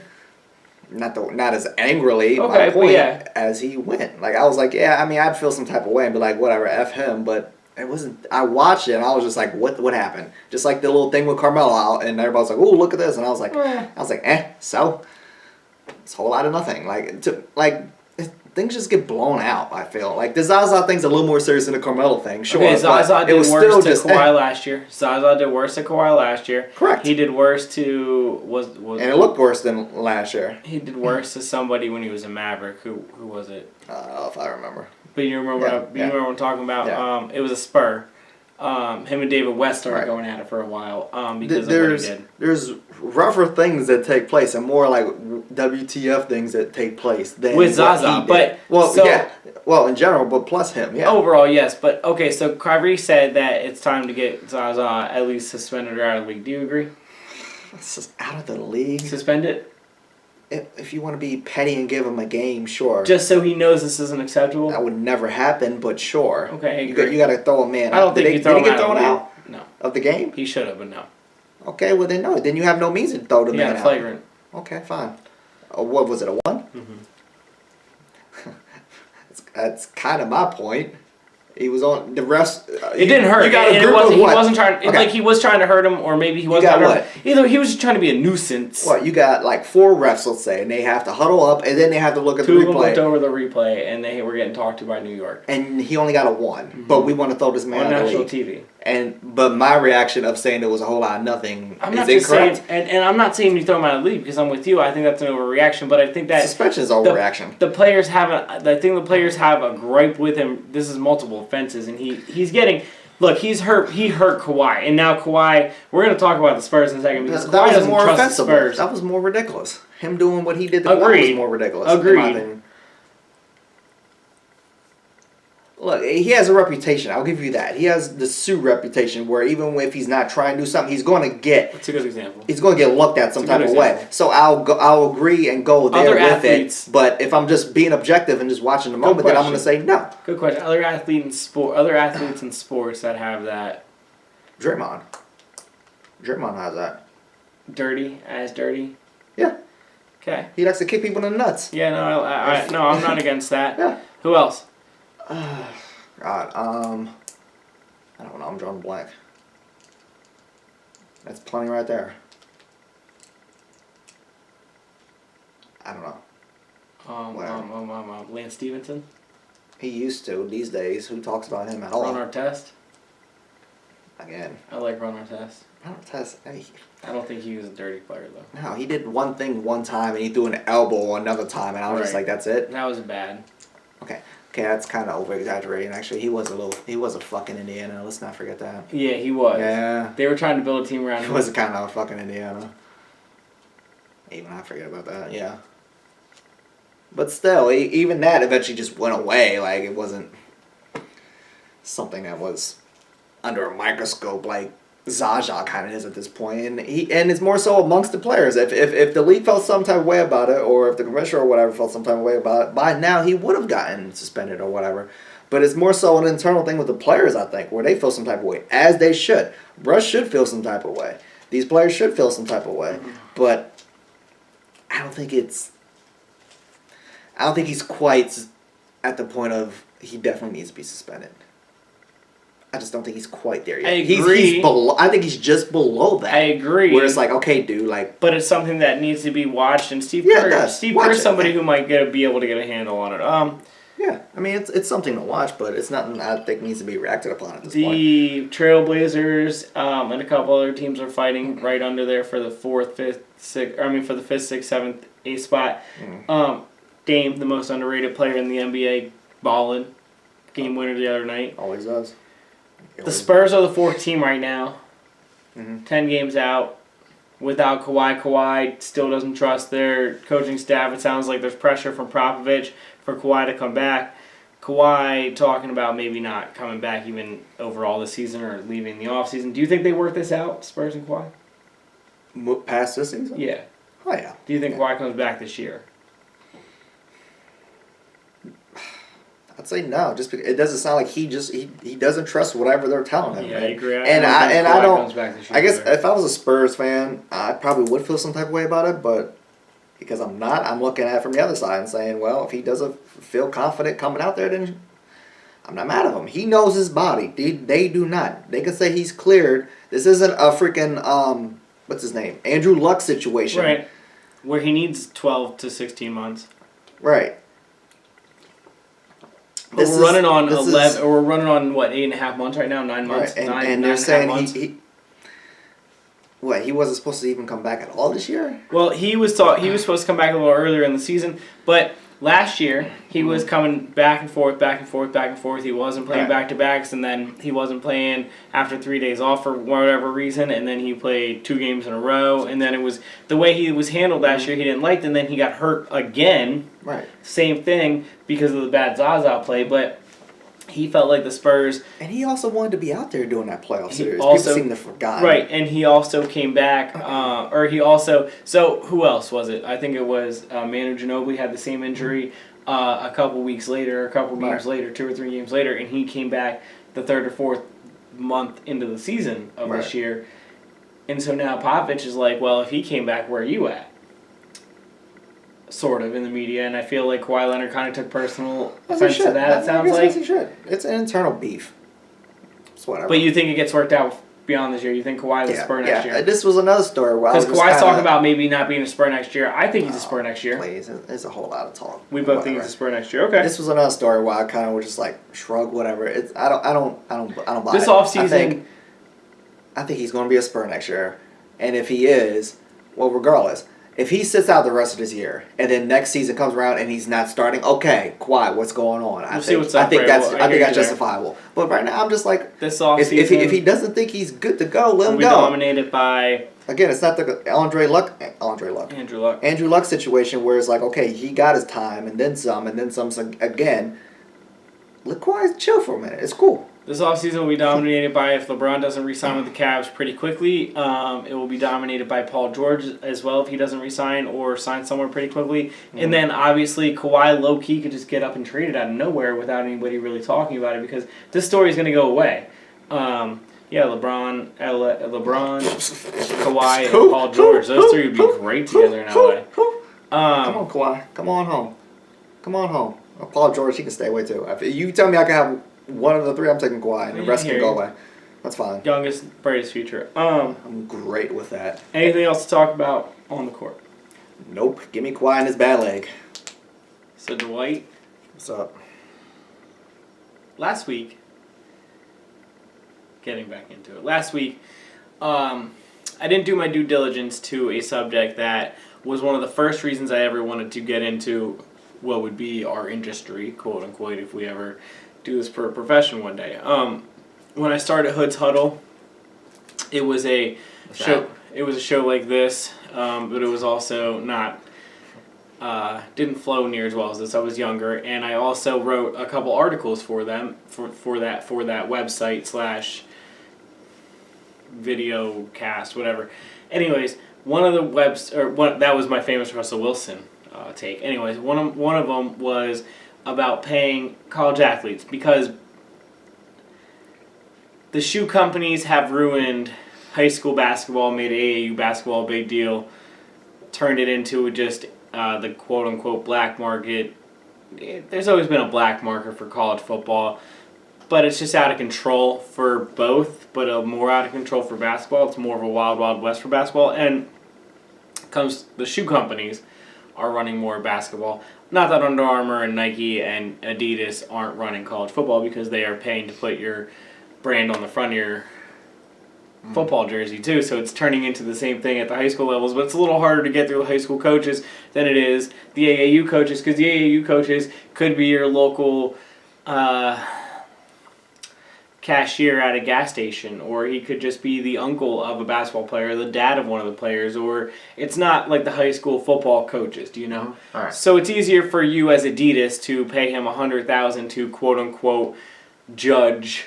S3: Not as angrily,
S2: Okay,
S3: my
S2: but
S3: point,
S2: yeah.
S3: as he went. Like, I was like, yeah, I mean, I'd feel some type of way and be like, whatever, F him, but it wasn't, I watched it and I was just like, what happened? Just like the little thing with Carmelo out, and everybody's like, oh, look at this, and I was like, so? It's a whole lot of nothing. Things just get blown out, I feel. Like, the Zaza thing's a little more serious than the Carmelo thing, sure.
S2: Okay, Zaza did
S3: worse
S2: worse to Kawhi last year. Zaza did worse to Kawhi last year.
S3: Correct.
S2: He did worse to
S3: and it looked worse than last year.
S2: He did worse to somebody when he was a Maverick. Who was it?
S3: I don't know if I remember.
S2: But you remember you remember what I'm talking about?
S3: Yeah.
S2: It was a Spur. Him and David West started going at it for a while because of what he did.
S3: There's rougher things that take place and more like WTF things that take place than
S2: with Zaza.
S3: Well, in general, but plus him, yeah.
S2: Overall, yes. But okay, so Kyrie said that it's time to get Zaza at least suspended or out of the league. Do you agree?
S3: It's just out of the league.
S2: Suspend it?
S3: If you want to be petty and give him a game, sure.
S2: Just so he knows this isn't acceptable?
S3: That would never happen, but sure.
S2: Okay,
S3: you got to throw a man out.
S2: I don't think you throw him
S3: out. Did he get thrown out?
S2: No.
S3: Of the game?
S2: He should have, but no.
S3: Okay, well then no. Then you have no means to throw the man out.
S2: Flagrant.
S3: Okay, fine. What was it, a 1?
S2: Mm-hmm.
S3: That's kind of my point. He was on the rest.
S2: It didn't hurt.
S3: You got a
S2: and
S3: group of
S2: he
S3: what?
S2: wasn't trying.
S3: Okay.
S2: Like he was trying to hurt him, or maybe he wasn't. Trying to hurt him. Either he was just trying to be a nuisance.
S3: What, you got like 4 refs, let's say, and they have to huddle up, and then they have to look at the replay.
S2: 2 of them looked over the replay, and they were getting talked to by New York.
S3: And he only got a 1, but we want to throw this man
S2: on
S3: out of the
S2: national
S3: league.
S2: TV.
S3: But my reaction of saying there was a whole lot of nothing
S2: I'm
S3: is
S2: not
S3: incorrect.
S2: just saying, and I'm not saying you throw him out of the league because I'm with you. I think that's an overreaction, but I think that
S3: suspension is overreaction.
S2: The players have I think the players have a gripe with him. This is multiple offenses, and he's getting. Look, he's hurt. He hurt Kawhi, and now Kawhi. We're going to talk about the Spurs in a second because
S3: that
S2: Kawhi
S3: was
S2: doesn't
S3: more
S2: trust the
S3: offensive.
S2: Spurs.
S3: That was more ridiculous. Him doing what he did to Kawhi was more ridiculous.
S2: Agreed.
S3: Look, he has a reputation. I'll give you that. He has the Sue reputation where even if he's not trying to do something, he's going to get.
S2: That's a good example.
S3: He's going to get looked at some type of way. So I'll agree and go there with it. But if I'm just being objective and just watching the moment, then I'm going to say no.
S2: Good question. Other athletes in sports that have that.
S3: Draymond has that.
S2: Dirty.
S3: Yeah.
S2: Okay.
S3: He likes to kick people in the nuts.
S2: Yeah. No. I'm not against that.
S3: Yeah.
S2: Who else?
S3: God, I don't know. I'm drawing a blank. That's plenty right there. I don't know.
S2: Lance Stevenson.
S3: He used to. These days, who talks about him at all?
S2: Ron Artest.
S3: Again.
S2: I like Ron Artest.
S3: Ron Artest.
S2: I don't think he was a dirty player though.
S3: No, he did one thing one time and he threw an elbow another time, and I was just like, that's it.
S2: That was bad.
S3: Okay, that's kind of over exaggerating. Actually, he was a fucking Indiana. Let's not forget that.
S2: Yeah, he was.
S3: Yeah.
S2: They were trying to build a team around him.
S3: He was kind of a fucking Indiana. Even I forget about that. Yeah. But still, even that eventually just went away. Like, it wasn't something that was under a microscope like Zaza kind of is at this point. And it's more so amongst the players. If the league felt some type of way about it, or if the commissioner or whatever felt some type of way about it, by now he would have gotten suspended or whatever. But it's more so an internal thing with the players, I think, where they feel some type of way, as they should. Russ should feel some type of way. These players should feel some type of way. But I don't think he's quite at the point of he definitely needs to be suspended. I just don't think he's quite there yet.
S2: I agree.
S3: He's below. I think he's just below that.
S2: I agree.
S3: Where it's like, okay, dude, like.
S2: But it's something that needs to be watched, and Steve Kerr's somebody who might be able to get a handle on it.
S3: Yeah, I mean it's something to watch, but it's nothing I think needs to be reacted upon at this point.
S2: The Trailblazers and a couple other teams are fighting right under there for the 4th, 5th, 6th. I mean for the 5th, 6th, 7th, 8th spot. Dame, the most underrated player in the NBA, balling, game winner the other night.
S3: Always does.
S2: The Spurs are the 4th team right now. 10 games out. without Kawhi. Kawhi still doesn't trust their coaching staff. It sounds like there's pressure from Popovich for Kawhi to come back. Kawhi talking about maybe not coming back even overall this season or leaving the offseason. Do you think they work this out, Spurs and Kawhi?
S3: Past this season?
S2: Yeah.
S3: Oh, yeah.
S2: Do you think Kawhi comes back this year?
S3: I'd say no, just because it doesn't sound like he doesn't trust whatever they're telling him.
S2: Yeah,
S3: man.
S2: I agree.
S3: I don't.
S2: Comes back this year
S3: I guess
S2: either.
S3: if I was a Spurs fan, I probably would feel some type of way about it, but because I'm not, I'm looking at it from the other side and saying, well, if he doesn't feel confident coming out there, then I'm not mad at him. He knows his body. They do not. They can say he's cleared. This isn't a freaking what's his name, Andrew Luck situation,
S2: Right. Where he needs 12 to 16 months.
S3: Right.
S2: But we're running on 11. Or we're running on what, 8.5 months right now? 9 months.
S3: Right.
S2: Nine
S3: And they're
S2: and a half
S3: saying
S2: months.
S3: he wasn't supposed to even come back at all this year?
S2: Well, he was supposed to come back a little earlier in the season, but last year he was coming back and forth, back and forth, back and forth. He wasn't playing
S3: Right.
S2: back-to-backs, and then he wasn't playing after 3 days off for whatever reason, and then he played 2 games in a row, and then it was the way he was handled last year he didn't like, and then he got hurt again.
S3: Right.
S2: Same thing because of the bad Zaza play, but he felt like the Spurs...
S3: And he also wanted to be out there doing that playoff series.
S2: also-
S3: People seem to forgot.
S2: Right, and he also came back, so who else was it? I think it was Manu Ginobili had the same injury a couple weeks later, a couple games later, 2 or 3 games later, and he came back the 3rd or 4th month into the season of this year. And so now Popovich is like, well, if he came back, where are you at? Sort of in the media, and I feel like Kawhi Leonard kind of took personal offense to that, it sounds like.
S3: He should. It's an internal beef. It's whatever.
S2: But you think it gets worked out beyond this year? You think Kawhi's a Spur next year?
S3: This was another story where
S2: Because Kawhi's talking about maybe not being a Spur next year. I think he's a Spur next year.
S3: Please, it's a whole lot of talk.
S2: We both think he's a Spur next year. Okay.
S3: This was another story where I kind of was just like shrug, whatever. It's I don't buy
S2: This
S3: it.
S2: offseason,
S3: I think he's going to be a Spur next year, and if he is, well, regardless, if he sits out the rest of this year and then next season comes around and he's not starting, okay, Kawhi, what's going on? I think that's justifiable. But right now, I'm just like,
S2: this offseason,
S3: if he doesn't think he's good to go, let him
S2: we
S3: go.
S2: dominated by
S3: Again, it's not the Andrew Luck situation where it's like, okay, he got his time and then some again. Let Kawhi chill for a minute. It's cool.
S2: This offseason will be dominated by, if LeBron doesn't re-sign with the Cavs pretty quickly, it will be dominated by Paul George as well if he doesn't re-sign or sign somewhere pretty quickly. Mm-hmm. And then, obviously, Kawhi low-key could just get up and trade it out of nowhere without anybody really talking about it because this story is going to go away. LeBron, Kawhi, and Paul George. Those three would be great together in LA.
S3: Come on, Kawhi. Come on home. Paul George, he can stay away too. If you tell me I can have one of the three, I'm taking Kawhi, and the rest can go away. That's fine.
S2: Youngest, brightest future.
S3: I'm great with that.
S2: Anything else to talk about on the court?
S3: Nope. Give me Kawhi and his bad leg.
S2: So Dwight.
S3: What's up?
S2: Last week, getting back into it. Last week, I didn't do my due diligence to a subject that was one of the first reasons I ever wanted to get into what would be our industry, quote unquote, if we ever do this for a profession one day. When I started Hood's Huddle, it was a show. It was a show like this, but it was also not didn't flow near as well as this. I was younger, and I also wrote a couple articles for them for that website / video cast, whatever. Anyways, one of the that was my famous Russell Wilson take. Anyways, one of them was about paying college athletes because the shoe companies have ruined high school basketball, made AAU basketball a big deal, turned it into just the quote-unquote black market. There's always been a black market for college football, but it's just out of control for both, but more out of control for basketball. It's more of a wild, wild west for basketball. And comes the shoe companies are running more basketball. Not that Under Armour and Nike and Adidas aren't running college football because they are paying to put your brand on the front of your football jersey too, so it's turning into the same thing at the high school levels, but it's a little harder to get through the high school coaches than it is the AAU coaches, because the AAU coaches could be your local cashier at a gas station, or he could just be the uncle of a basketball player, or the dad of one of the players, or it's not like the high school football coaches, do you know?
S3: All right.
S2: So it's easier for you as Adidas to pay him $100,000 to quote unquote judge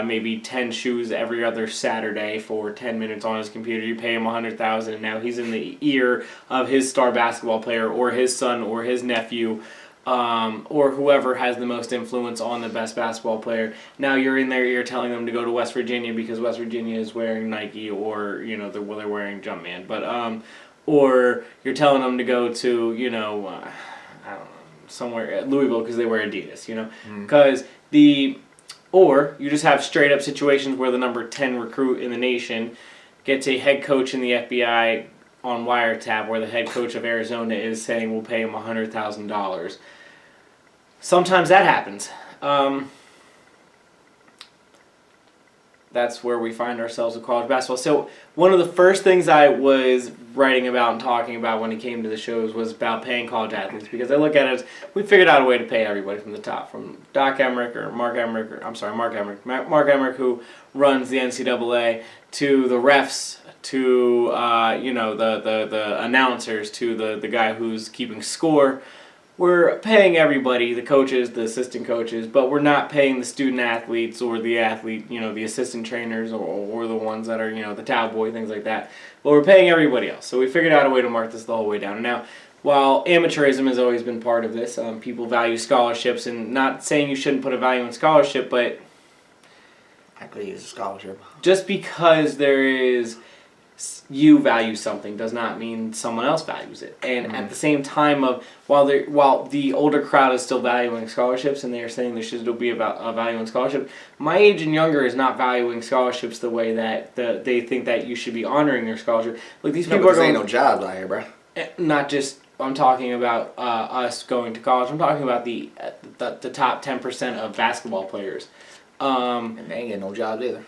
S2: maybe 10 shoes every other Saturday for 10 minutes on his computer. You pay him $100,000, and now he's in the ear of his star basketball player, or his son, or his nephew, or whoever has the most influence on the best basketball player. Now you're in their ear telling them to go to West Virginia because West Virginia is wearing Nike, or they're wearing Jumpman, but or you're telling them to go to I don't know, somewhere Louisville because they wear Adidas, because or you just have straight up situations where the number 10 recruit in the nation gets a head coach in the FBI on wiretap, where the head coach of Arizona is saying we'll pay him $100,000. Sometimes that happens. That's where we find ourselves with college basketball. So one of the first things I was writing about and talking about when it came to the shows was about paying college athletes, because I look at it as we figured out a way to pay everybody from the top, from Mark Emmerick, who runs the NCAA, to the refs, to the announcers, to the guy who's keeping score. We're paying everybody, the coaches, the assistant coaches, but we're not paying the student athletes or the the assistant trainers, or the ones that are, the towel boy, things like that. But we're paying everybody else. So we figured out a way to mark this the whole way down. And now, while amateurism has always been part of this, people value scholarships, and not saying you shouldn't put a value in scholarship, but
S3: I could use a scholarship.
S2: Just because you value something does not mean someone else values it. And at the same time, while the older crowd is still valuing scholarships, and they are saying there should still be a value in scholarship, my age and younger is not valuing scholarships the way that they think that you should be honoring their scholarship. Like, these people are going,
S3: ain't no jobs out here, bro.
S2: Not just, I'm talking about us going to college. I'm talking about the top 10% of basketball players.
S3: And they ain't getting no jobs either.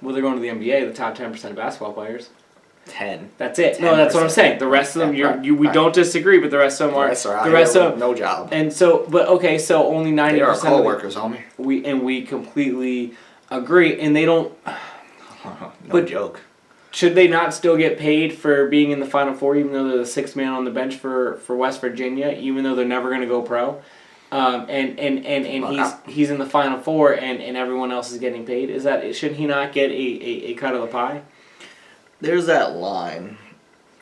S2: Well, they're going to the NBA, the top 10% of basketball players.
S3: 10.
S2: That's it. 10%. No, that's what I'm saying. The rest of them, we don't disagree, but the rest of them are.
S3: The rest of them, no job.
S2: And so, but okay, so only 90%.
S3: They are co-workers, homie.
S2: We completely agree, and they don't.
S3: No joke.
S2: Should they not still get paid for being in the Final Four, even though they're the sixth man on the bench for West Virginia, even though they're never going to go pro? And he's in the Final Four, and everyone else is getting paid. Should he not get a cut of the pie?
S3: There's that line,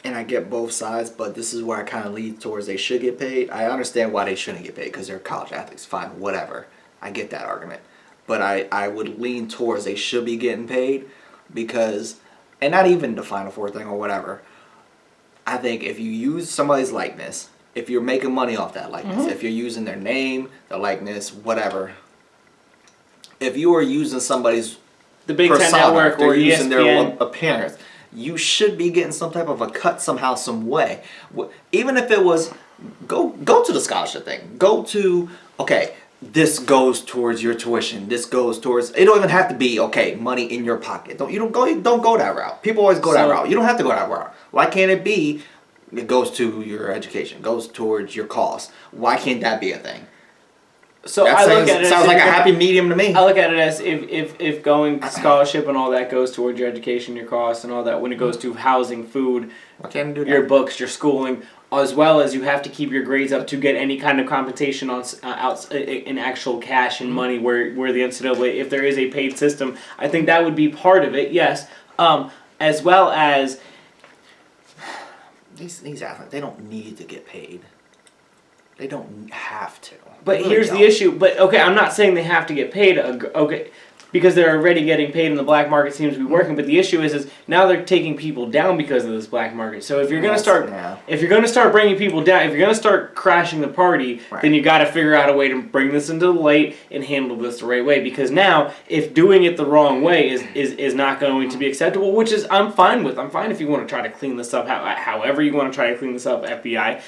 S3: and I get both sides, but this is where I kind of lead towards they should get paid. I understand why they shouldn't get paid, because they're college athletes. Fine, whatever. I get that argument. But I would lean towards they should be getting paid, because, and not even the Final Four thing or whatever, I think if you use somebody's likeness, if you're making money off that likeness, if you're using their name, their likeness, whatever, if you are using somebody's
S2: the Big Ten Network or
S3: using
S2: ESPN,
S3: their appearance, you should be getting some type of a cut somehow, some way. Even if it was, go to the scholarship thing. Go to, okay, this goes towards your tuition. This goes towards, it don't even have to be, okay, money in your pocket. Don't go that route. People always go that route. You don't have to go that route. Why can't it be, it goes to your education, goes towards your cost? Why can't that be a thing?
S2: So I look at it
S3: sounds like a happy medium to me.
S2: I look at it as if going to scholarship and all that goes towards your education, your costs, and all that, when it goes to housing, food, your books, your schooling, as well as you have to keep your grades up to get any kind of compensation on in actual cash and money, where the NCAA, if there is a paid system, I think that would be part of it. Yes, as well as
S3: these athletes, they don't need to get paid. They don't have to.
S2: But here's the issue. But okay, I'm not saying they have to get paid. Okay, because they're already getting paid and the black market seems to be working. But the issue is now they're taking people down because of this black market. So if you're gonna start bringing people down, if you're gonna start crashing the party, then you got to figure out a way to bring this into the light and handle this the right way. Because now, if doing it the wrong way is not going to be acceptable, which is I'm fine with. I'm fine if you want to try to clean this up. However you want to try to clean this up, FBI.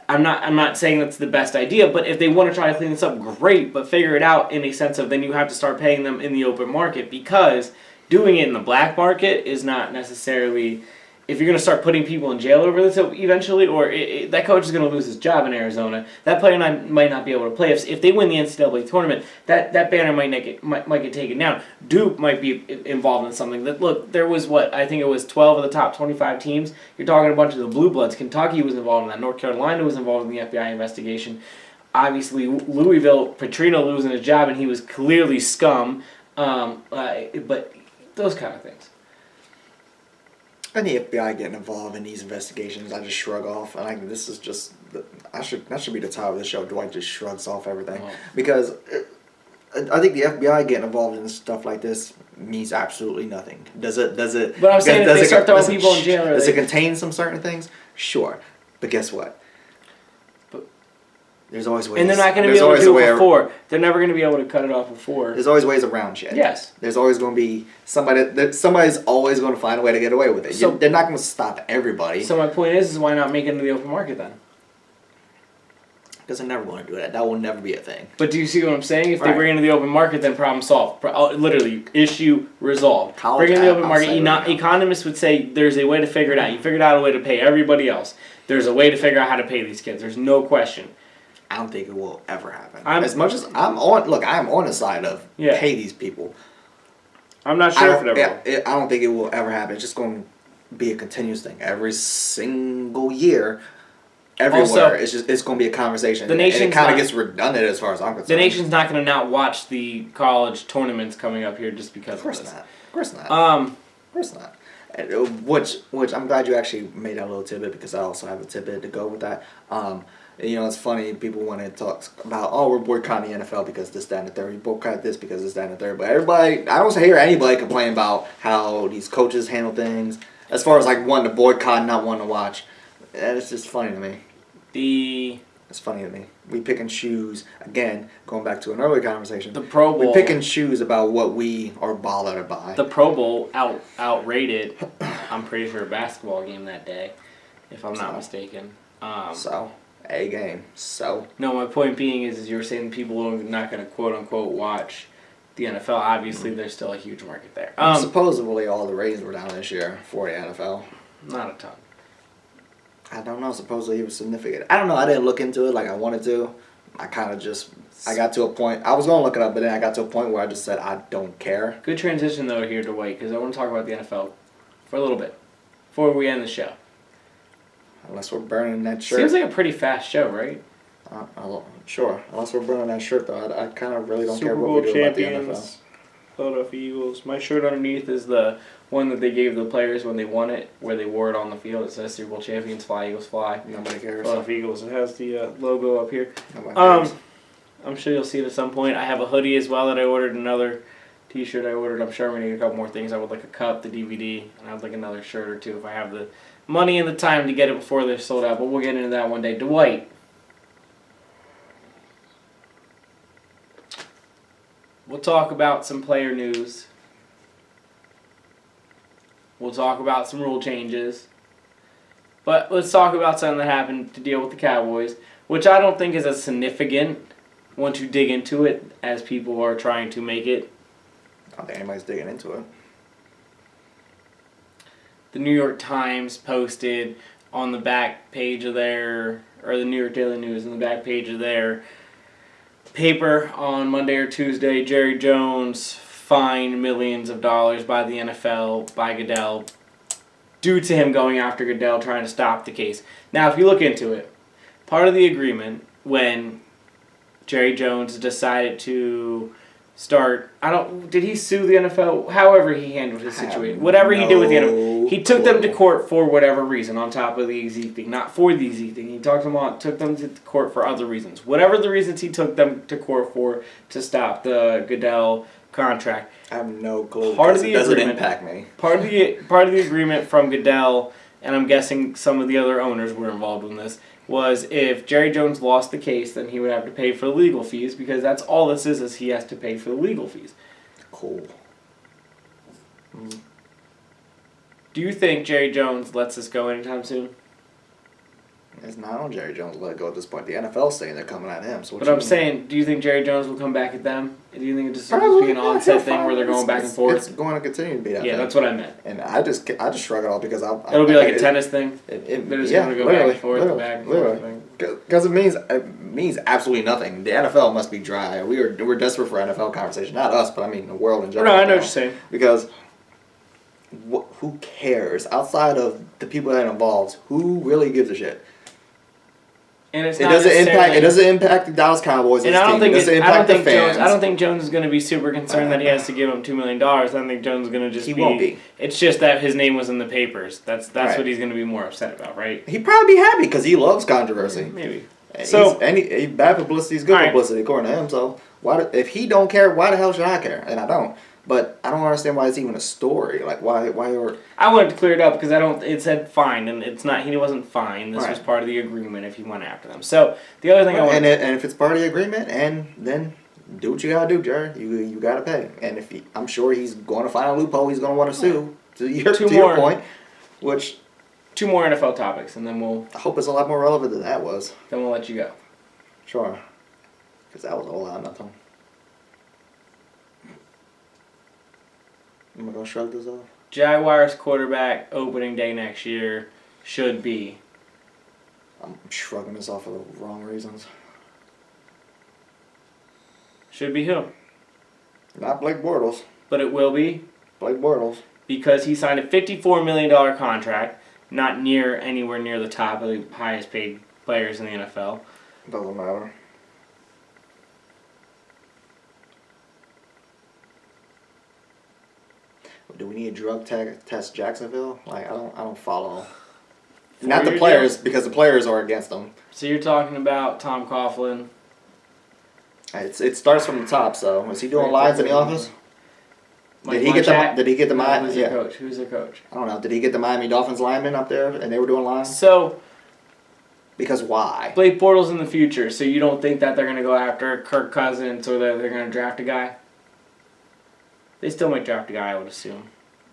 S2: I'm not saying that's the best idea, but if they want to try to clean this up, great, but figure it out in a sense of then you have to start paying them in the open market, because doing it in the black market is not necessarily if you're going to start putting people in jail over this eventually, or that coach is going to lose his job in Arizona. That player might not be able to play. If they win the NCAA tournament, that banner might get taken down. Duke might be involved in something. Look, there was I think it was 12 of the top 25 teams. You're talking a bunch of the Blue Bloods. Kentucky was involved in that. North Carolina was involved in the FBI investigation. Obviously, Louisville, Petrino losing his job, and he was clearly scum. But those kind of things.
S4: And the FBI getting involved in these investigations, I just shrug off. And this is just, that should be the title of the show. Dwight just shrugs off everything.
S2: Oh.
S4: Because I think the FBI getting involved in stuff like this means absolutely nothing. Does it?
S2: But I'm saying if they start throwing people in jail,
S4: does it contain some certain things? Sure. But guess what? There's always ways.
S2: And they're not going to be able to do it before. They're never going to be able to cut it off before.
S4: There's always ways around shit.
S2: Yes.
S4: There's always going to be somebody's always going to find a way to get away with it.
S2: So,
S4: they're not going to stop everybody.
S2: So my point is why not make it into the open market then?
S4: Because they're never going to do that. That will never be a thing.
S2: But do you see what I'm saying? If they bring it into the open market, then problem solved. Literally, issue resolved. Bring it into the open market. Economists would say there's a way to figure it out. You figured out a way to pay everybody else. There's a way to figure out how to pay these kids. There's no question.
S4: I don't think it will ever happen. As much as I'm on the side of pay these people.
S2: I'm not sure if it ever will.
S4: I don't think it will ever happen. It's just going to be a continuous thing. Every single year, everywhere,
S2: also,
S4: it's going to be a conversation.
S2: The nation's
S4: and it kind of gets redundant as far as I'm concerned.
S2: The nation's not going to not watch the college tournaments coming up here just because of this.
S4: Of course not. Of course not. Which I'm glad you actually made that little tidbit because I also have a tidbit to go with that. It's funny, people want to talk about, we're boycotting the NFL because this, that, and the third. We boycott this because this, that, and the third. But everybody, I don't hear anybody complain about how these coaches handle things as far as like wanting to boycott and not wanting to watch. And it's just funny to me. It's funny to me. We pick and choose, again, going back to an earlier conversation.
S2: The Pro Bowl.
S4: We pick and choose about what we are bothered by.
S2: The Pro Bowl outrated, I'm pretty sure, a basketball game that day, if I'm not mistaken.
S4: A game.
S2: No, my point being is you were saying people are not going to quote-unquote watch the NFL. Obviously, there's still a huge market there.
S4: Supposedly, all the ratings were down this year for the NFL.
S2: Not a ton.
S4: I don't know. Supposedly, it was significant. I don't know. I didn't look into it like I wanted to. I kind of just... I got to a point... I was going to look it up, but then I got to a point where I just said, I don't care.
S2: Good transition, though, here to Dwight, because I want to talk about the NFL for a little bit before we end the show.
S4: Unless we're burning that shirt.
S2: Seems like a pretty fast show, right?
S4: Sure. Unless we're burning that shirt, though. I kind of really don't care what we do about the NFL.
S2: Philadelphia Eagles. My shirt underneath is the one that they gave the players when they won it, where they wore it on the field. It says Super Bowl champions, fly, Eagles, fly.
S4: Nobody cares.
S2: Philadelphia Eagles. It has the logo up here.
S4: Nobody cares.
S2: I'm sure you'll see it at some point. I have a hoodie as well that I ordered, another t-shirt I ordered. I'm sure I'm going to get a couple more things. I would like a cup, the DVD, and I would like another shirt or two if I have the money and the time to get it before they're sold out, but we'll get into that one day. Dwight. We'll talk about some player news. We'll talk about some rule changes. But let's talk about something that happened to deal with the Cowboys, which I don't think is as significant once you dig into it as people are trying to make it.
S4: I don't think anybody's digging into it.
S2: The New York Times posted on the back page of their, or the New York Daily News on the back page of their paper on Monday or Tuesday, Jerry Jones fined millions of dollars by the NFL, by Goodell, due to him going after Goodell trying to stop the case. Now, if you look into it, part of the agreement when Jerry Jones decided to start, did he sue the NFL? However he handled his situation. Whatever he did with the NFL. He took them to court for whatever reason on top of the EZ thing. Not for the EZ thing. He took them to court for other reasons. Whatever the reasons he took them to court for to stop the Goodell contract.
S4: I have no clue.
S2: Part of the
S4: it doesn't
S2: agreement,
S4: impact me.
S2: Part of the agreement from Goodell, and I'm guessing some of the other owners were involved in this, was if Jerry Jones lost the case, then he would have to pay for the legal fees, because that's all this is he has to pay for the legal fees.
S4: Cool.
S2: Do you think Jerry Jones lets this go anytime soon?
S4: It's not on Jerry Jones to let go at this point. The NFL's saying they're coming at him. So
S2: But I'm saying, do you think Jerry Jones will come back at them? Do you think it's just
S4: Probably,
S2: be an onset thing where they're going back and forth?
S4: It's going to continue to be that.
S2: Yeah,
S4: thing.
S2: that's what I meant.
S4: And I just shrug it off because
S2: It'll be like a tennis thing. They're just going to go back and forth, back and forth thing.
S4: Because it means absolutely nothing. The NFL must be dry. We're desperate for NFL conversation. Not us, but I mean the world in general.
S2: No, I know what you're saying.
S4: Because who cares? Outside of the people that are involved, who really gives a shit?
S2: And it's
S4: It
S2: not
S4: doesn't
S2: necessarily-
S4: impact. It doesn't impact the Dallas Cowboys.
S2: And
S4: as a
S2: I don't
S4: team.
S2: think
S4: It doesn't impact the fans.
S2: I don't think Jones is going to be super concerned that he has to give him $2 million. I think Jones is going to just
S4: He won't be.
S2: It's just that his name was in the papers. That's
S4: Right.
S2: what he's going to be more upset about, right?
S4: He'd probably be happy because he loves controversy.
S2: Maybe.
S4: And
S2: So-
S4: bad publicity is good
S2: Alright.
S4: publicity according to him. So if he don't care, why the hell should I care? And I don't. But I don't understand why it's even a story. Like why
S2: I wanted to clear it up because it said fine, and it's not. He wasn't fine. This
S4: Right.
S2: was part of the agreement if he went after them. So the other thing I want.
S4: and if it's part of the agreement, and then do what you gotta do, Jerry. You gotta pay. And I'm sure he's going to find a loophole. He's going to want to sue. To your point, which
S2: 2 more NFL topics, and then we'll
S4: I hope is a lot more relevant than that was.
S2: let you go.
S4: Sure. Because that was a whole lot of nothing. Am I gonna shrug this off?
S2: Jaguars quarterback opening day next year should be.
S4: I'm shrugging this off for the wrong reasons.
S2: Should be who?
S4: Not Blake Bortles.
S2: But it will be
S4: Blake Bortles.
S2: because he signed a $54 million contract, not anywhere near the top of the highest paid players in the NFL.
S4: Doesn't matter. Do we need a drug test Jacksonville? Like I don't follow. Not the
S2: 4-year
S4: players because the players are against them.
S2: So you're talking about Tom Coughlin.
S4: It starts from the top. So is he doing lines in the office?
S2: Mike
S4: Did he get
S2: Munchak?
S4: the Miami?
S2: Who's
S4: Yeah.
S2: their coach? Who's their coach?
S4: I don't know. Did he get the Miami Dolphins linemen up there and they were doing lines?
S2: So
S4: Because why?
S2: Blake Bortles in the future. So you don't think that they're going to go after Kirk Cousins or that they're going to draft a guy? They still might draft a guy, I would assume.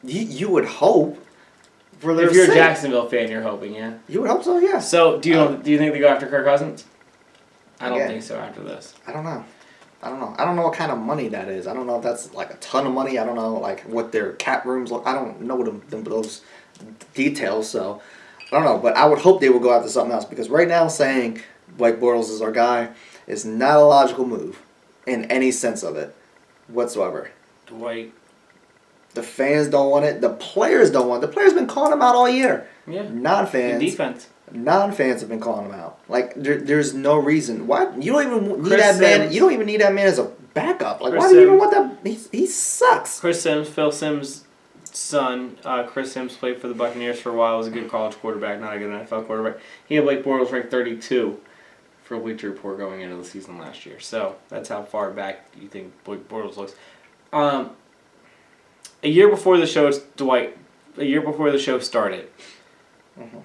S4: You would hope for their
S2: If you're
S4: sake.
S2: a Jacksonville fan, you're hoping, yeah.
S4: You would hope so, yeah.
S2: So do you think they go after Kirk Cousins? I don't
S4: Again.
S2: think so after this.
S4: I don't know. I don't know what kind of money that is. I don't know if that's like a ton of money. I don't know like what their cap rooms look. I don't know those details. So I don't know. But I would hope they would go after something else because right now saying Blake Bortles is our guy is not a logical move in any sense of it whatsoever.
S2: Dwight.
S4: The fans don't want it. The players don't want it. The players been calling him out all year.
S2: Yeah. Good
S4: Non-fans.
S2: defense.
S4: Non-fans have been calling him out. Like there's no reason why you don't even need
S2: Chris
S4: that man.
S2: Sims.
S4: You don't even need that man as a backup. Like
S2: Chris
S4: why do you even
S2: Sims.
S4: want that? He sucks.
S2: Chris Sims, Phil Sims' son. Chris Sims played for the Buccaneers for a while. Was a good college quarterback, not a good NFL quarterback. He had Blake Bortles ranked 32 for Bleacher Report going into the season last year. So that's how far back you think Blake Bortles looks. A year before the show, Dwight. A year before the show started.
S4: Mhm.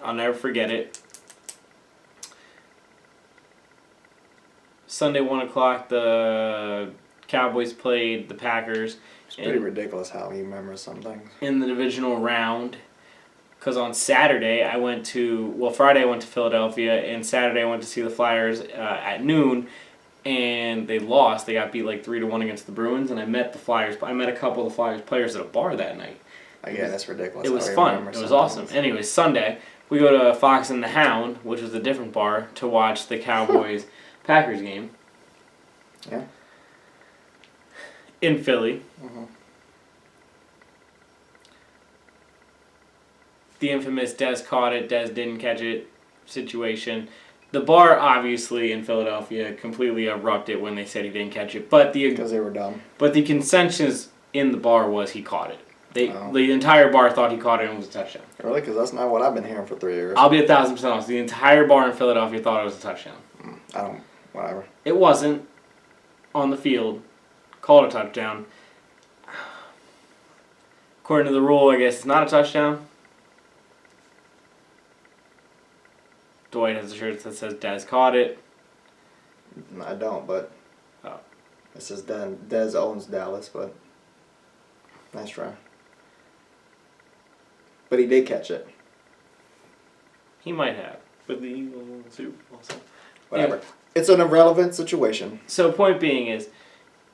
S2: I'll never forget it. Sunday 1:00, the Cowboys played the Packers.
S4: It's pretty ridiculous how he remembers some things.
S2: In the divisional round. Because on Saturday, Friday I went to Philadelphia, and Saturday I went to see the Flyers at noon, and they lost. They got beat like 3-1 against the Bruins, and I met the Flyers. I met a couple of the Flyers players at a bar that night.
S4: Again, that's ridiculous.
S2: It was
S4: how he
S2: fun.
S4: remembers
S2: It was
S4: some
S2: awesome.
S4: things.
S2: Anyways, Sunday, we go to Fox and the Hound, which was a different bar, to watch the Cowboys-Packers game.
S4: Yeah.
S2: In Philly.
S4: Mhm.
S2: The infamous DEZ caught it, DEZ didn't catch it situation. The bar, obviously, in Philadelphia, completely erupted when they said he didn't catch it. But
S4: Because they were dumb.
S2: the consensus in the bar was he caught it.
S4: Oh.
S2: The entire bar thought he caught it and it was a touchdown.
S4: Really? Because that's not what I've been hearing for 3 years.
S2: I'll be 1,000% honest. The entire bar in Philadelphia thought it was a touchdown.
S4: I don't. Whatever.
S2: It wasn't on the field. Called a touchdown. According to the rule, I guess it's not a touchdown. Dwight has a shirt that says DEZ caught it.
S4: No, I don't. But.
S2: Oh.
S4: It says Dez owns Dallas, but. Nice try. But he did catch it.
S2: He might have. With the Eagles in the Super Bowl. So.
S4: Whatever.
S2: Anyway,
S4: It's an irrelevant situation.
S2: so point being is,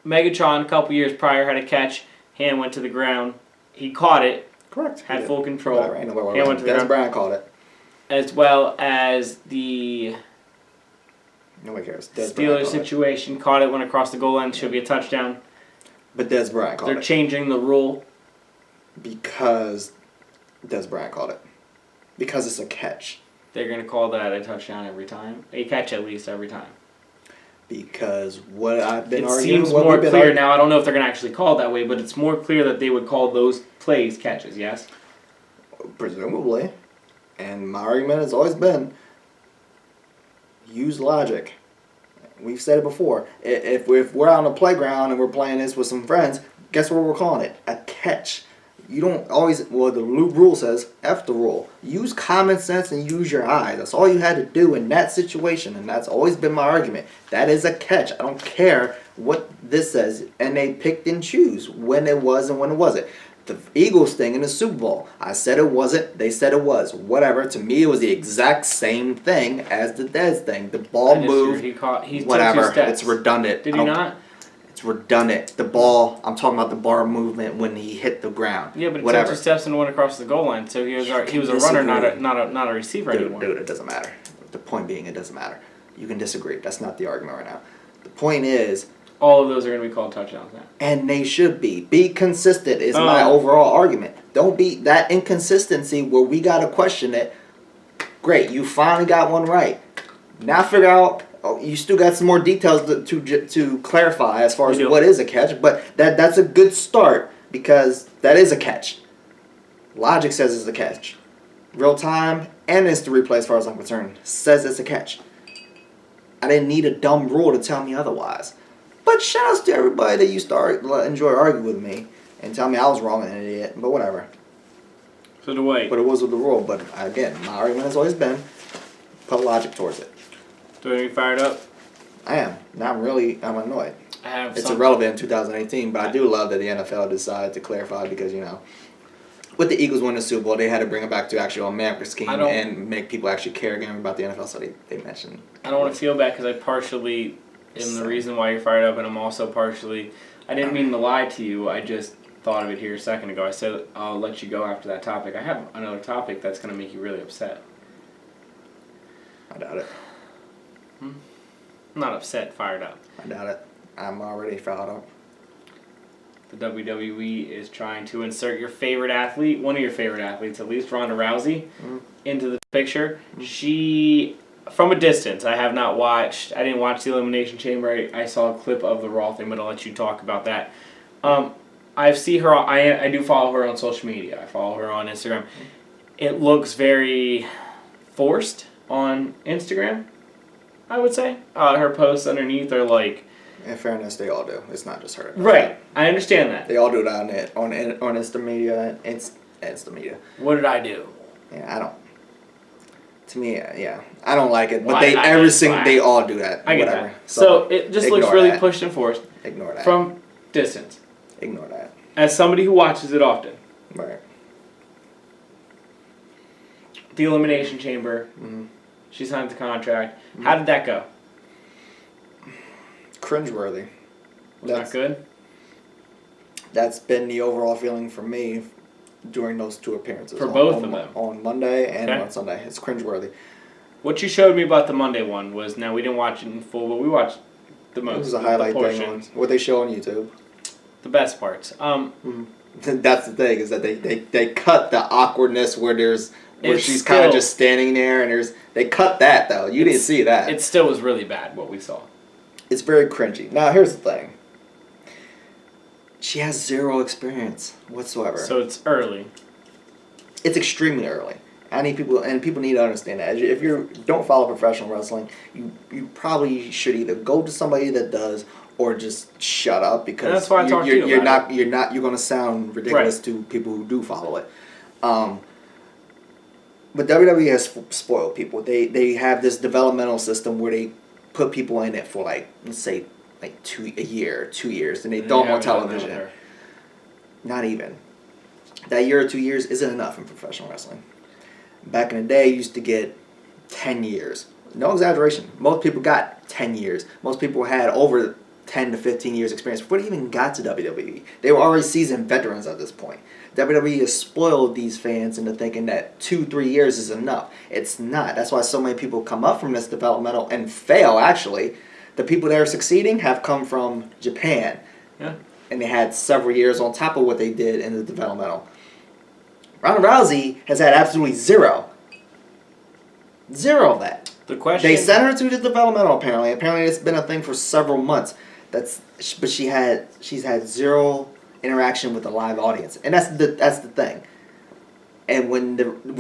S2: Megatron a couple years prior had a catch. Hand went to the ground. He caught it.
S4: Correct.
S2: Had full control.
S4: Whatever. Ain't nowhere
S2: Hand went to the
S4: Des
S2: ground.
S4: Bryant called it.
S2: As well as the
S4: Nobody cares. Des Bryant
S2: Steelers
S4: called it.
S2: situation. Caught it, went across the goal line. Should be a touchdown.
S4: But Des Bryant called
S2: They're
S4: it.
S2: changing the rule.
S4: Because Des Bryant called it. Because it's a catch.
S2: They're going to call that a touchdown every time. A catch at least every time.
S4: Because what I've been
S2: It
S4: arguing...
S2: seems
S4: what
S2: more
S4: we've been
S2: clear
S4: arguing-
S2: now. I don't know if they're going to actually call it that way, but it's more clear that they would call those plays catches, yes?
S4: Presumably. And my argument has always been, use logic. We've said it before. If we're out on the playground and we're playing this with some friends, guess what we're calling it? A catch. You don't always, well, the rule says, F the rule. Use common sense and use your eyes. That's all you had to do in that situation, and that's always been my argument. That is a catch. I don't care what this says, and they picked and choose when it was and when it wasn't. The Eagles thing in the Super Bowl, I said it wasn't, they said it was. Whatever, to me it was the exact same thing as the Dez thing. The ball moved,
S2: He took
S4: whatever,
S2: 2 steps.
S4: it's redundant.
S2: Did
S4: I
S2: he
S4: don't-
S2: not?
S4: It's redundant. The ball, I'm talking about the bar movement when he hit the ground.
S2: Yeah, but it
S4: whatever.
S2: took 2 steps and went across the goal line, so he was a runner, not a receiver anymore.
S4: Dude, it doesn't matter. The point being, it doesn't matter. You can disagree. That's not the argument right now. The point is,
S2: All of those are going to be called touchdowns now.
S4: and they should be. Be consistent is my overall argument. Don't be that inconsistency where we got to question it. Great, you finally got one right. Now figure out, you still got some more details to clarify as far as
S2: You do.
S4: what is a catch, but that's a good start because that is a catch. Logic says it's a catch. Real time and instant replay, as far as I'm concerned, says it's a catch. I didn't need a dumb rule to tell me otherwise. But shout outs to everybody that used to enjoy arguing with me and tell me I was wrong and an idiot, but whatever.
S2: So the way.
S4: But it was with the rule. But again, my argument has always been put logic towards it.
S2: Do you fired up?
S4: I am. Now I'm annoyed.
S2: I have
S4: It's
S2: some.
S4: irrelevant in 2018, but I do love that the NFL decided to clarify because, with the Eagles winning the Super Bowl, they had to bring it back to actually an American scheme and make people actually care again about the NFL, so they mentioned.
S2: I don't want to feel bad because I partially am the reason why you're fired up, and I'm also partially. I didn't mean to lie to you. I just thought of it here a second ago. I said I'll let you go after that topic. I have another topic that's going to make you really upset.
S4: I doubt it.
S2: I'm not upset, fired up.
S4: I doubt it. I'm already fired up.
S2: The WWE is trying to insert your favorite athlete, one of your favorite athletes at least, Ronda Rousey, into the picture. She, from a distance, I have not watched, I didn't watch the Elimination Chamber. I saw a clip of the Raw thing, but I'll let you talk about that. I see her, I do follow her on social media. I follow her on Instagram. It looks very forced on Instagram, I would say. Her posts underneath are like...
S4: In fairness, they all do. It's not just her.
S2: Right. I understand that.
S4: They all do that on Insta media. Insta media.
S2: What did I do?
S4: Yeah, I don't. To me, yeah, I don't like it. But
S2: Why?
S4: they all do that.
S2: I get
S4: whatever.
S2: that. So it just looks
S4: ignore
S2: really
S4: that.
S2: pushed and forced
S4: Ignore that.
S2: from distance.
S4: Ignore that.
S2: As somebody who watches it often,
S4: Right.
S2: the Elimination Chamber, she signed the contract. How did that go?
S4: Cringeworthy.
S2: Was that good?
S4: That's been the overall feeling for me during those 2 appearances.
S2: For both of them?
S4: On Monday and
S2: Okay.
S4: on Sunday. It's cringeworthy.
S2: What you showed me about the Monday one was, now we didn't watch it in full, but we watched the most.
S4: It was a highlight
S2: the
S4: thing on
S2: portions,
S4: what they show on YouTube.
S2: the best parts.
S4: That's the thing, is that they cut the awkwardness where
S2: It's
S4: she's kind of
S2: still-
S4: just standing there and they cut that though. You didn't see that.
S2: It still was really bad what we saw.
S4: It's very cringy. Now here's the thing. She has 0 experience whatsoever.
S2: So it's early.
S4: It's extremely early. People need to understand that. If you don't follow professional wrestling, you probably should either go to somebody that does or just shut up because
S2: And that's why I talked to you about
S4: you're going to sound ridiculous to people who do follow it. But WWE has spoiled people. They have this developmental system where they put people in it for let's say 2 years, and they throw them on television. Not even. That year or 2 years isn't enough in professional wrestling. Back in the day, you used to get 10 years. No exaggeration. Most people got 10 years. Most people had over 10 to 15 years experience before they even got to WWE. They were already seasoned veterans at this point. WWE has spoiled these fans into thinking that 2-3 years is enough. It's not. That's why so many people come up from this developmental and fail, actually. The people that are succeeding have come from Japan.
S2: Yeah.
S4: And they had several years on top of what they did in the developmental. Ronda Rousey has had absolutely zero. Zero of that.
S2: The question.
S4: They sent her to the developmental, apparently. Apparently it's been a thing for several months. But she's had zero interaction with the live audience. And that's the thing. And when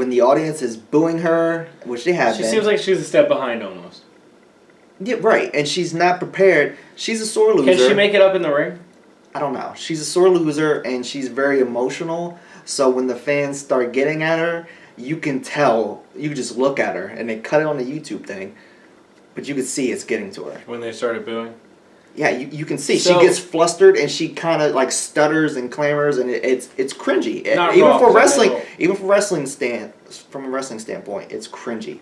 S4: the audience is booing her, which they have
S2: She
S4: been,
S2: seems like she's a step behind almost.
S4: yeah, right. And she's not prepared. She's a sore loser.
S2: Can she make it up in the ring?
S4: I don't know. She's a sore loser and she's very emotional. So when the fans start getting at her, you can tell. You can just look at her and they cut it on the YouTube thing, but you can see it's getting to her.
S2: When they started booing?
S4: Yeah, you can see.
S2: So,
S4: she gets flustered and she kind of like stutters and clamors and it's cringy.
S2: Not
S4: Even
S2: raw,
S4: for
S2: 'cause I
S4: wrestling,
S2: know-
S4: from a wrestling standpoint, it's cringy.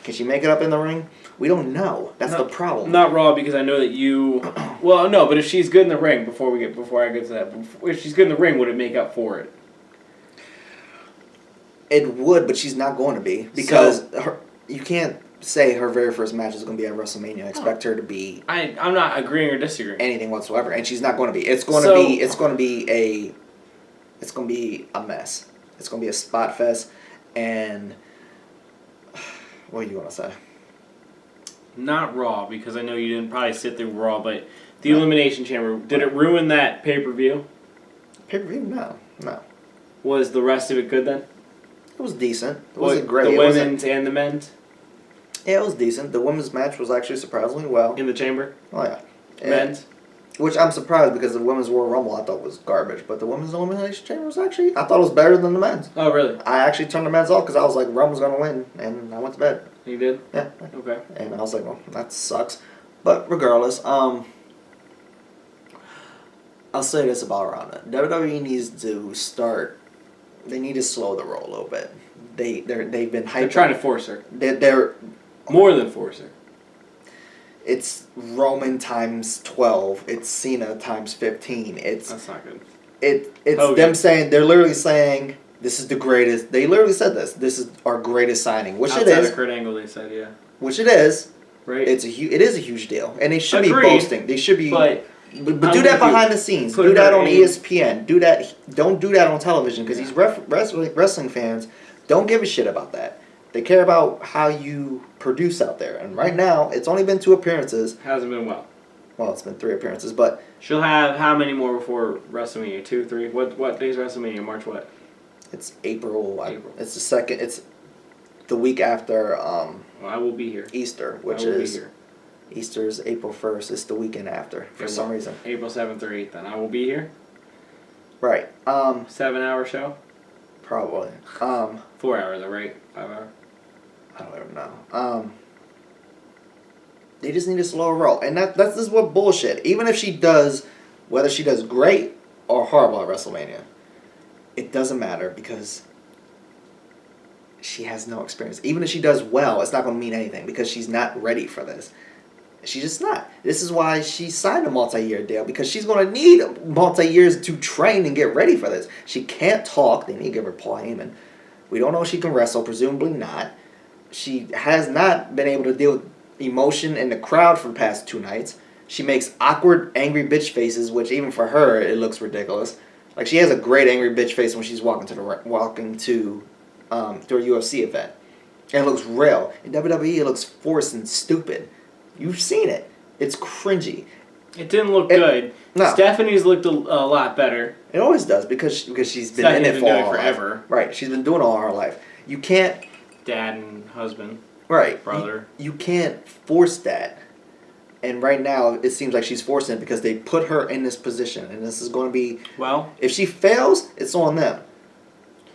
S4: Can she make it up in the ring? We don't know. That's the problem.
S2: Not Raw because I know that you. Well, no, but if she's good in the ring, before I get to that, if she's good in the ring, would it make up for it?
S4: It would, but she's not going to be because you can't say her very first match is going to be at WrestleMania and expect her to be
S2: I'm not agreeing or disagreeing.
S4: anything whatsoever, and she's not going to be. It's going to be a mess. It's going to be a spot fest, and what are you going to say?
S2: Not Raw because I know you didn't probably sit through Raw, but the Elimination Chamber, did it ruin that pay-per-view?
S4: Pay-per-view? No.
S2: Was the rest of it good then?
S4: It was decent. It wasn't great.
S2: The
S4: It wasn't-
S2: women's and the men's
S4: Yeah, it was decent. The women's match was actually surprisingly well.
S2: in the chamber?
S4: Oh yeah.
S2: Men's?
S4: Which I'm surprised because the women's Royal Rumble I thought was garbage, but the women's Elimination Chamber was actually I thought it was better than the men's.
S2: Oh, really?
S4: I actually turned the men's off because I was like Rumble's gonna win, and I went to bed.
S2: You did?
S4: Yeah.
S2: Okay.
S4: And I was like, well, that sucks. But regardless, I'll say this about Ronda. WWE needs to start. They need to slow the roll a little bit. They've been hyped.
S2: They're trying to force her.
S4: They're
S2: More than force her.
S4: it's Roman times 12. It's Cena times 15.
S2: That's not good.
S4: It's
S2: Hogan.
S4: them saying they're literally saying this is the greatest. They literally said this. This is our greatest signing, which
S2: Outside
S4: it is.
S2: of Kurt Angle, they said, yeah.
S4: Which it is.
S2: Right?
S4: It is a huge deal, and they should
S2: Agreed,
S4: be boasting. They should be.
S2: But
S4: But
S2: I'm
S4: do that
S2: with you.
S4: behind the scenes.
S2: Put
S4: Do that
S2: her
S4: on
S2: in-
S4: ESPN. Do that. Don't do that on television because these
S2: Yeah.
S4: wrestling fans don't give a shit about that. They care about how you produce out there. And right now, it's only been 2 appearances.
S2: hasn't been well.
S4: Well, it's been 3 appearances, but
S2: She'll have how many more before WrestleMania? 2, 3? What day's WrestleMania? March what?
S4: it's April.
S2: April.
S4: It's the second. It's the week after
S2: Well, I will be here.
S4: Easter, which
S2: I will
S4: is
S2: be here.
S4: Easter's April 1st. It's the weekend after for
S2: Okay,
S4: some
S2: well,
S4: reason.
S2: April 7th or 8th, then. I will be here.
S4: Right.
S2: 7-hour show?
S4: Probably.
S2: 4 hours, right? 5 hours?
S4: I don't even know. They just need to slow roll, and that's just what bullshit. Even if she does, whether she does great or horrible at WrestleMania, it doesn't matter because she has no experience. Even if she does well, it's not going to mean anything because she's not ready for this. She's just not. This is why she signed a multi-year deal because she's going to need multi-years to train and get ready for this. She can't talk. They need to give her Paul Heyman. We don't know if she can wrestle. Presumably not. She has not been able to deal with emotion in the crowd for the past 2 nights. She makes awkward, angry bitch faces, which even for her, it looks ridiculous. Like she has a great angry bitch face when she's walking to a UFC event, and it looks real. In WWE, it looks forced and stupid. You've seen it. It's cringy.
S2: It didn't look good.
S4: No.
S2: Stephanie's looked a lot better.
S4: It always does because she's been
S2: Stephanie's
S4: in it
S2: been
S4: for
S2: doing
S4: all
S2: it
S4: her life.
S2: forever.
S4: Right. She's been doing it all her life. You can't.
S2: Dad and husband.
S4: Right.
S2: Brother.
S4: You can't force that. And right now, it seems like she's forcing it because they put her in this position. And this is going to be...
S2: Well...
S4: If she fails, it's on them.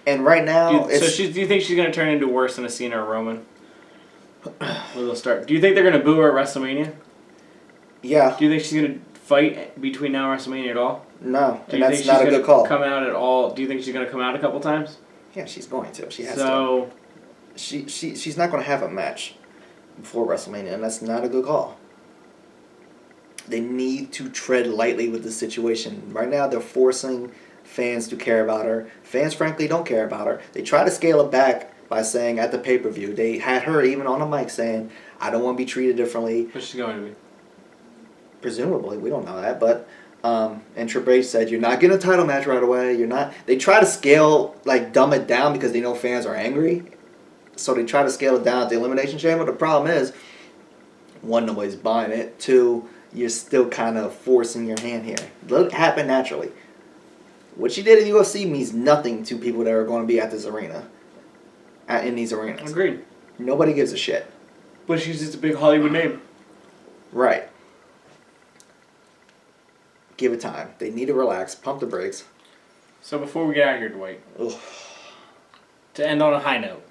S4: And right now...
S2: do you think she's going to turn into worse than a Cena or Roman? Or they'll start... Do you think they're going to boo her at WrestleMania?
S4: Yeah.
S2: Do you think she's going to fight between now and WrestleMania at all?
S4: No.
S2: Do
S4: And
S2: you
S4: that's
S2: think
S4: not
S2: she's
S4: a
S2: gonna
S4: good call.
S2: Come out at all? Do you think she's going to come out a couple times?
S4: Yeah, she's going to. She has
S2: So...
S4: to. She's not going to have a match. before WrestleMania, and that's not a good call. They need to tread lightly with the situation. Right now, they're forcing fans to care about her. Fans, frankly, don't care about her. They try to scale it back by saying at the pay-per-view, they had her even on a mic saying, I don't want to be treated differently.
S2: What's she going to be?
S4: Presumably, we don't know that, but and Triple H said, you're not getting a title match right away. You're not. They try to scale, like, dumb it down because they know fans are angry. So they try to scale it down at the Elimination Chamber. The problem is, one, nobody's buying it. Two, you're still kind of forcing your hand here. Let it happen naturally. What she did in UFC means nothing to people that are going to be at this arena, in these arenas.
S2: Agreed.
S4: Nobody gives a shit.
S2: But she's just a big Hollywood name.
S4: Right. Give it time. They need to relax. Pump the brakes.
S2: So before we get out of here, Dwight,
S4: Ugh.
S2: to end on a high note.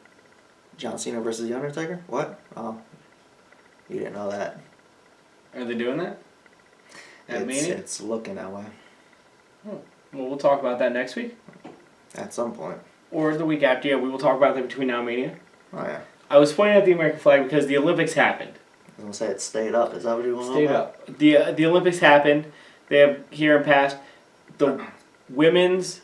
S4: John Cena versus The Undertaker? What? Oh. You didn't know that.
S2: Are they doing that? At Mania?
S4: It's looking that way.
S2: Well, we'll talk about that next week.
S4: At some point.
S2: Or the week after. Yeah, we will talk about that between now and Mania.
S4: Oh, yeah.
S2: I was pointing at the American flag because the Olympics happened.
S4: I was going to say it stayed up. Is that what you want to know
S2: Stayed
S4: about?
S2: up. The Olympics happened. They have here in past the women's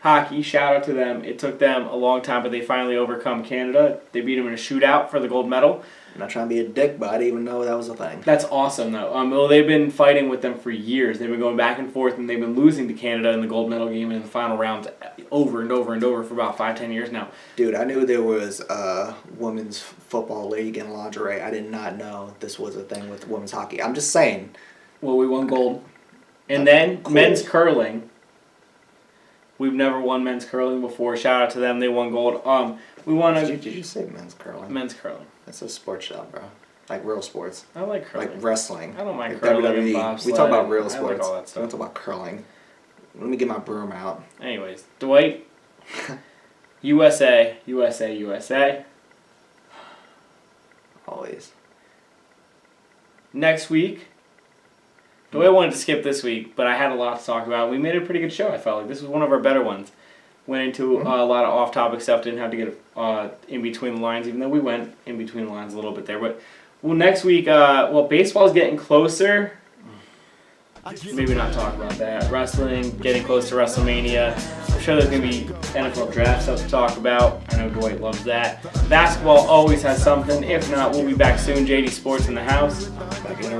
S2: hockey. Shout out to them. It took them a long time, but they finally overcome Canada. They beat them in a shootout for the gold medal.
S4: I'm not trying to be a dick, but I didn't even know that was a thing.
S2: That's awesome, though. Well, they've been fighting with them for years. They've been going back and forth, and they've been losing to Canada in the gold medal game in the final rounds over and over and over for about 5-10 years now.
S4: Dude, I knew there was a women's football league in lingerie. I did not know this was a thing with women's hockey. I'm just saying.
S2: Well, we won gold. And then
S4: Cool.
S2: men's curling. We've never won men's curling before. Shout out to them. They won gold. We won
S4: Did you say men's curling?
S2: men's curling.
S4: That's a sports show, bro. Like real sports.
S2: I like curling.
S4: Like wrestling.
S2: I don't mind
S4: Like
S2: curling and
S4: WWE.
S2: bobsled.
S4: We talk about
S2: I
S4: real
S2: like
S4: sports.
S2: all that
S4: We
S2: stuff.
S4: don't talk about curling. Let me get my broom out.
S2: Anyways, Dwight, USA, USA, USA.
S4: Always.
S2: Next week, Dwight wanted to skip this week, but I had a lot to talk about. We made a pretty good show, I felt like. This was one of our better ones. Went into a lot of off-topic stuff, didn't have to get in between the lines, even though we went in between the lines a little bit there. But next week, baseball's getting closer. Maybe not talk about that. Wrestling, getting close to WrestleMania. I'm sure there's going to be NFL draft stuff to talk about. I know Dwight loves that. Basketball always has something. If not, we'll be back soon. JD Sports in the house.
S4: Back in the